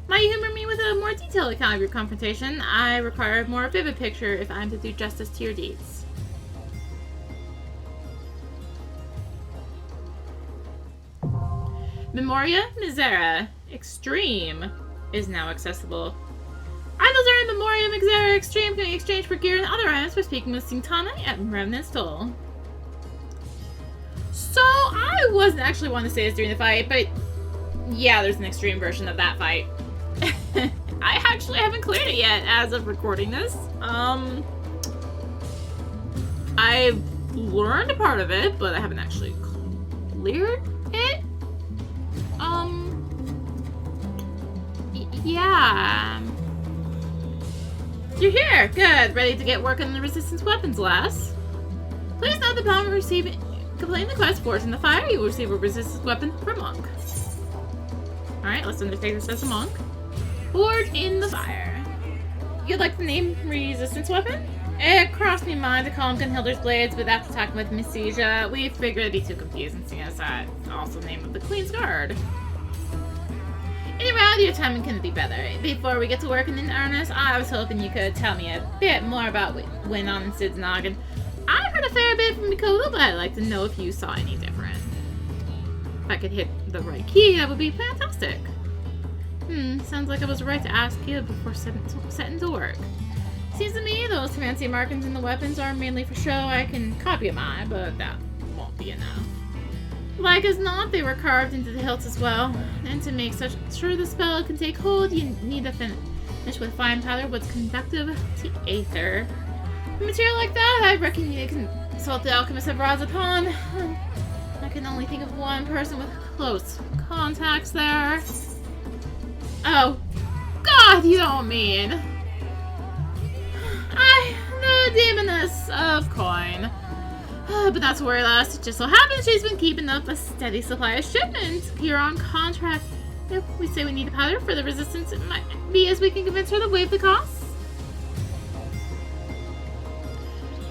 Might you humor me with a more detailed account of your confrontation? I require a more vivid picture if I am to do justice to your deeds. Memoria Misera Extreme is now accessible. Items are in Memoria Misera Extreme can be exchanged for gear and other items by speaking with Sintana at Remnant's Toll. So, I wasn't actually wanting to say this during the fight, but yeah, there's an extreme version of that fight. I actually haven't cleared it yet as of recording this. I've learned a part of it, but I haven't actually cleared it. Yeah. You're here! Good. Ready to get work on the resistance weapons, lass? Please note the upon receiving completing the quest Forged in the Fire, you will receive a resistance weapon from Monk. Alright, let's undertake this as a monk. Forged in the Fire. You'd like the name resistance weapon? It crossed me mind to call them Gunhilder's Blades, but after talking with Misija, we figured it'd be too confusing seeing as that's also the name of the Queen's Guard. Anyway, your timing couldn't be better. Before we get to work in earnest, I was hoping you could tell me a bit more about what went on in Sid's noggin. I heard a fair bit from Mikoto, but I'd like to know if you saw any different. If I could hit the right key, that would be fantastic. Sounds like I was right to ask you before setting to work. Seems to me those fancy markings in the weapons are mainly for show. I can copy mine, but that won't be enough. Like as not, they were carved into the hilts as well. And to make sure the spell can take hold, you need to finish with fine powder what's conductive to aether. A material like that, I reckon you can consult the alchemist of Razapon. I can only think of one person with close contacts there. Oh, God, you don't mean. The demoness of coin. But that's where last. It just so happens she's been keeping up a steady supply of shipments here on contract If we say we need a powder for the resistance, it might be as we can convince her to waive the costs.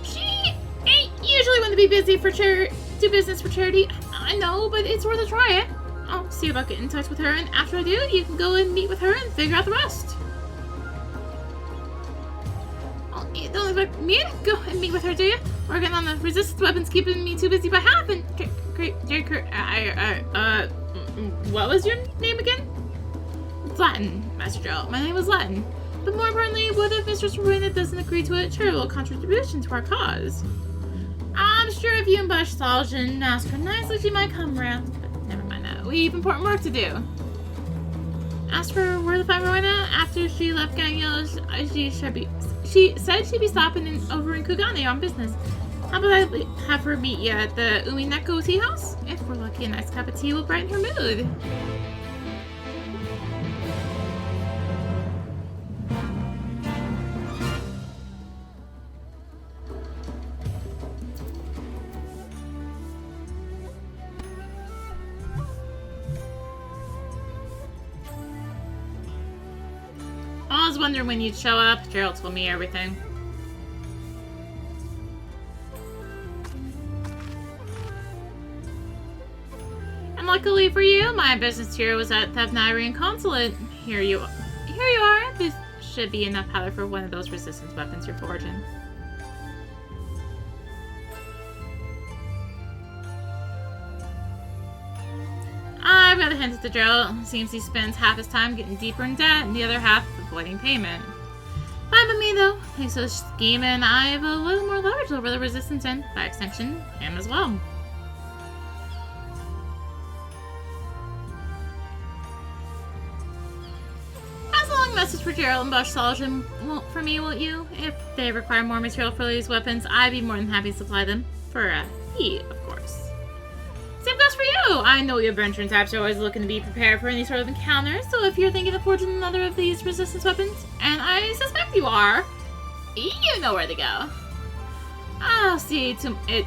She ain't usually one to be busy for do business for charity. I know, but it's worth a try it. I'll see about getting in touch with her, and after I do, you can go and meet with her and figure out the rest. Oh, you don't expect me to go and meet with her, do you? Working on the resistance weapons keeping me too busy by half, and what was your name again? Latin, Master Gerald. My name was Latin. But more importantly, what if Mistress Rowena doesn't agree to a charitable contribution to our cause? I'm sure if you and Bush Saljan and ask her nicely, she might come around. But never mind that. We have important work to do. Ask her where to find Rowena after she left Ganyo. She said she'd be stopping over in Kugane on business. How about I have her meet you at the Umineko tea house? If we're lucky, a nice cup of tea will brighten her mood. I was wondering when you'd show up. Gerald told me everything. And luckily for you, my business here was at the Thavnairian consulate. Here you are. This should be enough powder for one of those resistance weapons you're forging. I've got to hand it to Gerald. Seems he spends half his time getting deeper in debt and the other half avoiding payment. Fine with me though. Thanks to the scheme, and I have a little more leverage over the resistance and, by extension, him as well. Pass along a message for Gerald and Bush Saljan for me, won't you? If they require more material for these weapons, I'd be more than happy to supply them. For a fee, of course. Same goes for you! I know you adventuring types are always looking to be prepared for any sort of encounter, so if you're thinking of forging another of these resistance weapons, and I suspect you are, you know where to go. I'll see to it.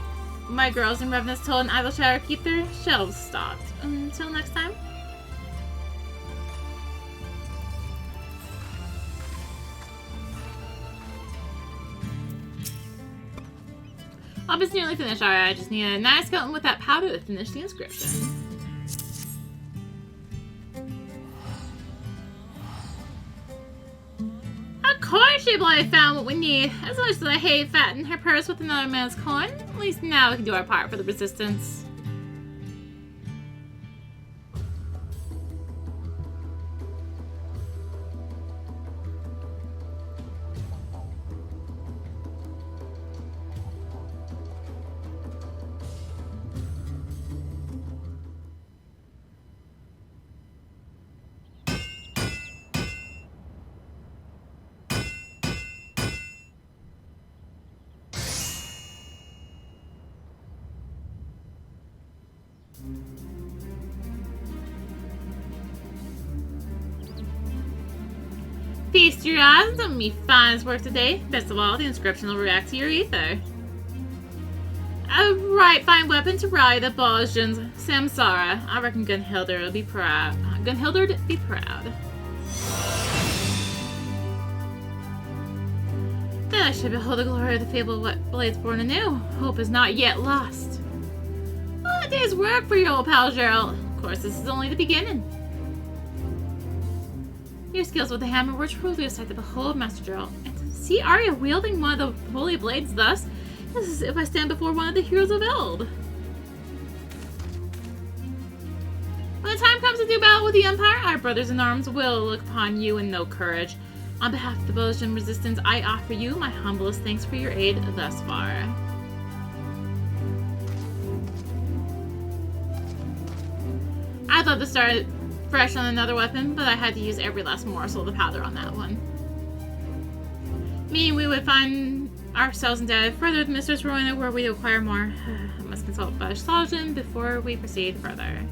My girls in Revenant's Toll and Idleshire keep their shelves stocked. Until next time. It's nearly finished. Alright, I just need a nice coating with that powder to finish the inscription. Of course she bloody found what we need. As much as I hate fattening her purse with another man's coin, at least now we can do our part for the resistance. Feast your eyes on me finest work today. Best of all, the inscription will react to your ether. A right fine weapon to rally the Bozjan's samsara. I reckon Gunhildr will be proud. Gunhildr'd be proud. Then I should behold the glory of the fabled blades born anew. Hope is not yet lost. Well, a day's work for your old pal Gerald. Of course, this is only the beginning. Your skills with the hammer were truly a sight to behold, Master Gerald. And to see Arya wielding one of the holy blades thus, this is as if I stand before one of the heroes of Eld. When the time comes to do battle with the Empire, our brothers in arms will look upon you and know courage. On behalf of the Bozjan Resistance, I offer you my humblest thanks for your aid thus far. I'd love to start fresh on another weapon, but I had to use every last morsel of the powder on that one. Meaning we would find ourselves indebted further to Mistress Rowena where we acquire more. I must consult Bush Saljan before we proceed further.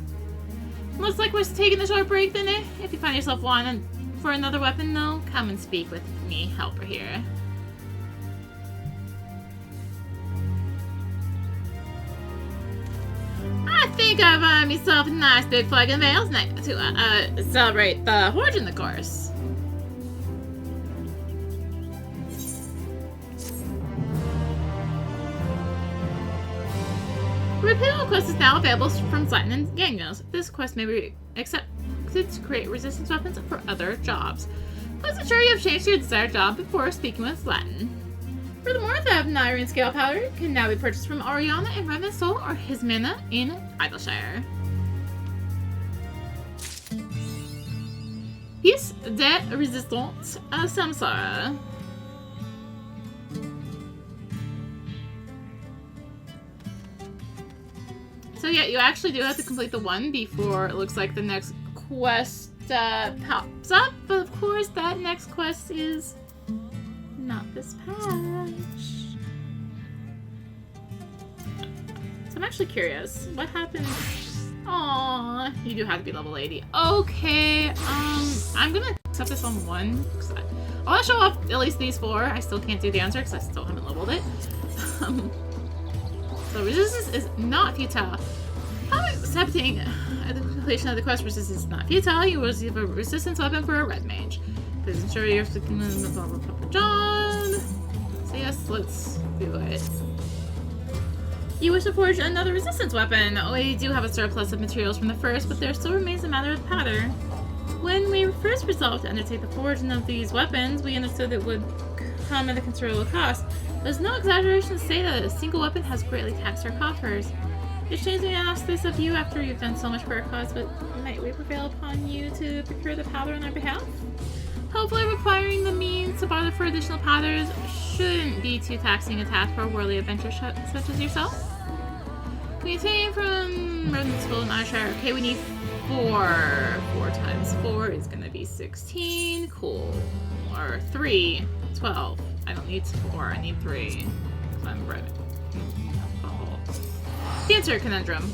Looks like we're taking a short break then, eh? If you find yourself wanting for another weapon though, come and speak with me, helper here. I think I'll find myself a nice big flag and veils night to celebrate the origin, of course. Repeal quest is now available from Slatin and Gangnos. This quest may be accepted to create resistance weapons for other jobs. Please ensure you have changed your desired job before speaking with Slatin. Furthermore, the Nyrene Scale Powder can now be purchased from Oriana in Revenant Soul or Hismina in Idleshire. Pièce de Résistance à Samsara. So yeah, you actually do have to complete the one before it looks like the next quest pops up. But of course, that next quest is not this patch. So I'm actually curious. What happened? Aww, you do have to be level 80. Okay, I'm gonna accept this on 1. I want to show off at least these 4. I still can't do the answer because I still haven't leveled it. So resistance is not futile. Upon accepting the completion of the quest, resistance is not futile. You will receive a resistance weapon for a red mage. Please ensure you're sticking with the blah blah blah job. So yes, let's do it. You wish to forge another resistance weapon. We do have a surplus of materials from the first, but there still remains a matter of powder. When we first resolved to undertake the forging of these weapons, we understood it would come at a considerable cost. There's no exaggeration to say that a single weapon has greatly taxed our coffers. It's changing to ask this of you after you've done so much for our cause, but might we prevail upon you to procure the powder on our behalf? Hopefully requiring the means to barter for additional powders shouldn't be too taxing a task for a worldly adventurer such as yourself. We obtain from Revenant School in Ayrshire. Okay, we need 4. 4 times 4 is gonna be 16. Cool. Or 3. 12. I don't need 4, I need 3. So I'm right. Oh. The answer conundrum.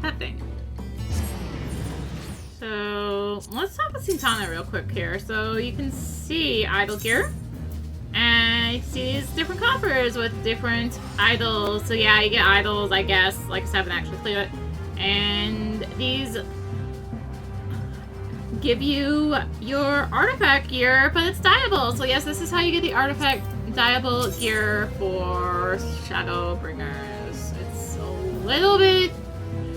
That thing. So let's talk with Sintana real quick here. So you can see idol gear. And you see these different coffers with different idols. So yeah, you get idols, I guess. Like I said, I haven't actually played it. And these give you your artifact gear, but it's dyeable. So yes, this is how you get the artifact dyeable gear for Shadowbringers. It's a little bit,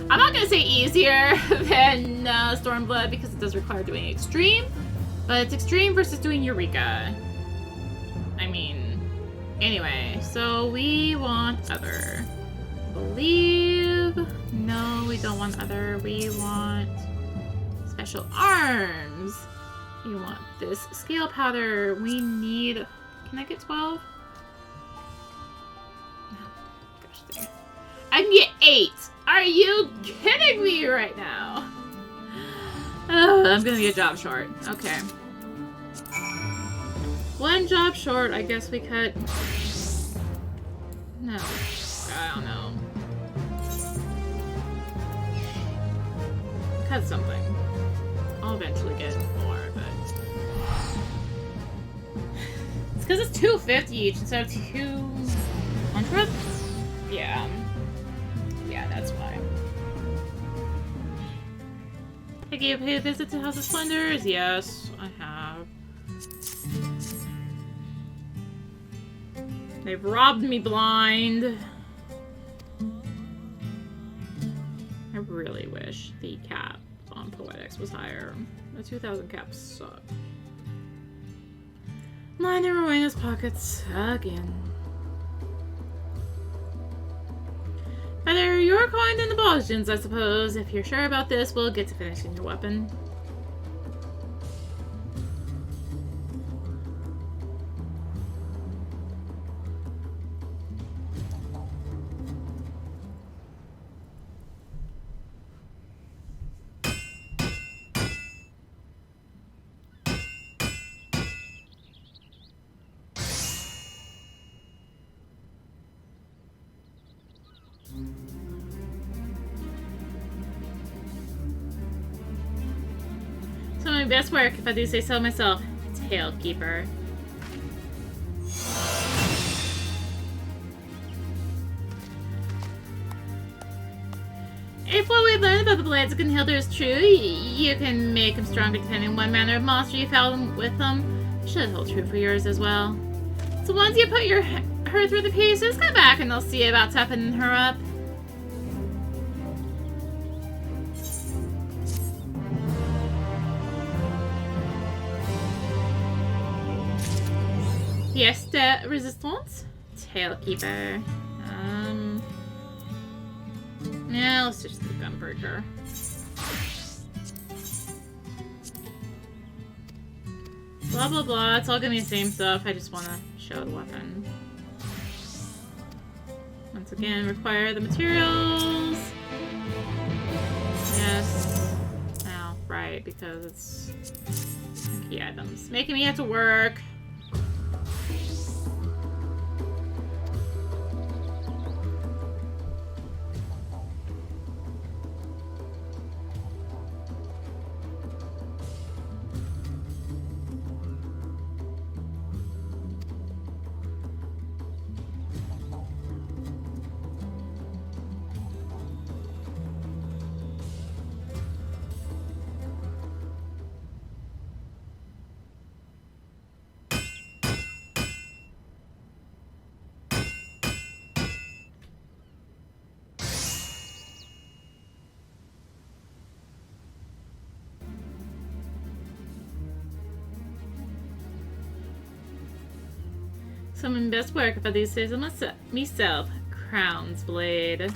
I'm not going to say easier than Stormblood because it does require doing extreme, but it's extreme versus doing Eureka. I mean, anyway, so we want other. Believe, no, we don't want other, we want special arms. You want this scale powder. We need, can I get 12? No, gosh, I can get 8. Are you kidding me right now? I'm gonna be a job short. Okay. 1 job short, I guess we cut. No, I don't know. Cut something. I'll eventually get more, but it's because it's 250 each instead of 200. Yeah, that's why. I gave a visit to House of Splendors. Yes, I have. They've robbed me blind. I really wish the cap on Poetics was higher. The 2000 caps suck. Mine are in his pockets again. Better your coin than the Bozjans, I suppose. If you're sure about this, we'll get to finishing your weapon. Some of my best work, if I do say so myself. Tailkeeper. If what we learned about the Blades of Gunhilda is true, you can make them stronger depending on what manner of monster you fell with them. Should hold true for yours as well. So once you put her through the pieces, come back and they'll see about toughening her up. Fiesta Resistance? Tailkeeper. Yeah, let's just do Gunbreaker. Blah blah blah, it's all gonna be the same stuff, I just wanna show the weapon. Once again, require the materials. Yes. Oh, right, because it's key items. Making me have to work. Some of my best work about these days on myself. Crown's Blade.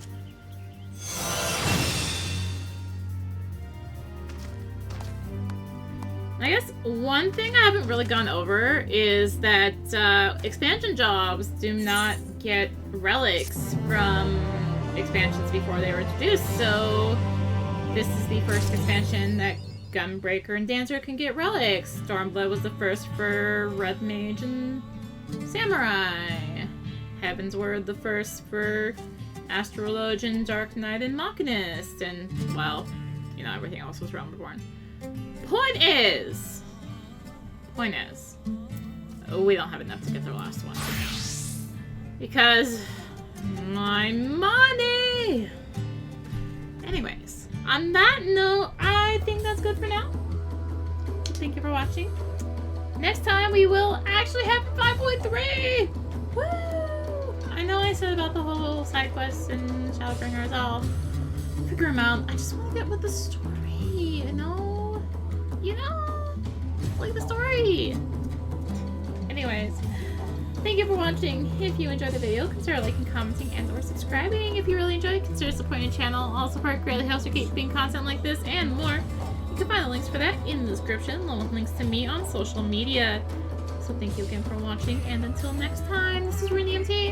I guess one thing I haven't really gone over is that expansion jobs do not get relics from expansions before they were introduced, so this is the first expansion that Gunbreaker and Dancer can get relics. Stormblood was the first for Red Mage and Samurai. Heaven's Word the first for Astrologian, Dark Knight, and Machinist. And, well, you know, everything else was Realm Reborn. Point is, we don't have enough to get their last one. Because my money! Anyways, on that note, I think that's good for now. Thank you for watching. Next time we will actually have 5.3! Woo! I know I said about the whole side quests and Shadowbringers, I'll figure them out. I just want to get with the story, you know? Like the story! Anyways, thank you for watching. If you enjoyed the video, consider liking, commenting, and or subscribing. If you really enjoyed, consider supporting the channel. All support greatly helps you keep being content like this and more. You can find the links for that in the description, along with links to me on social media. So thank you again for watching, and until next time, this is rinimt.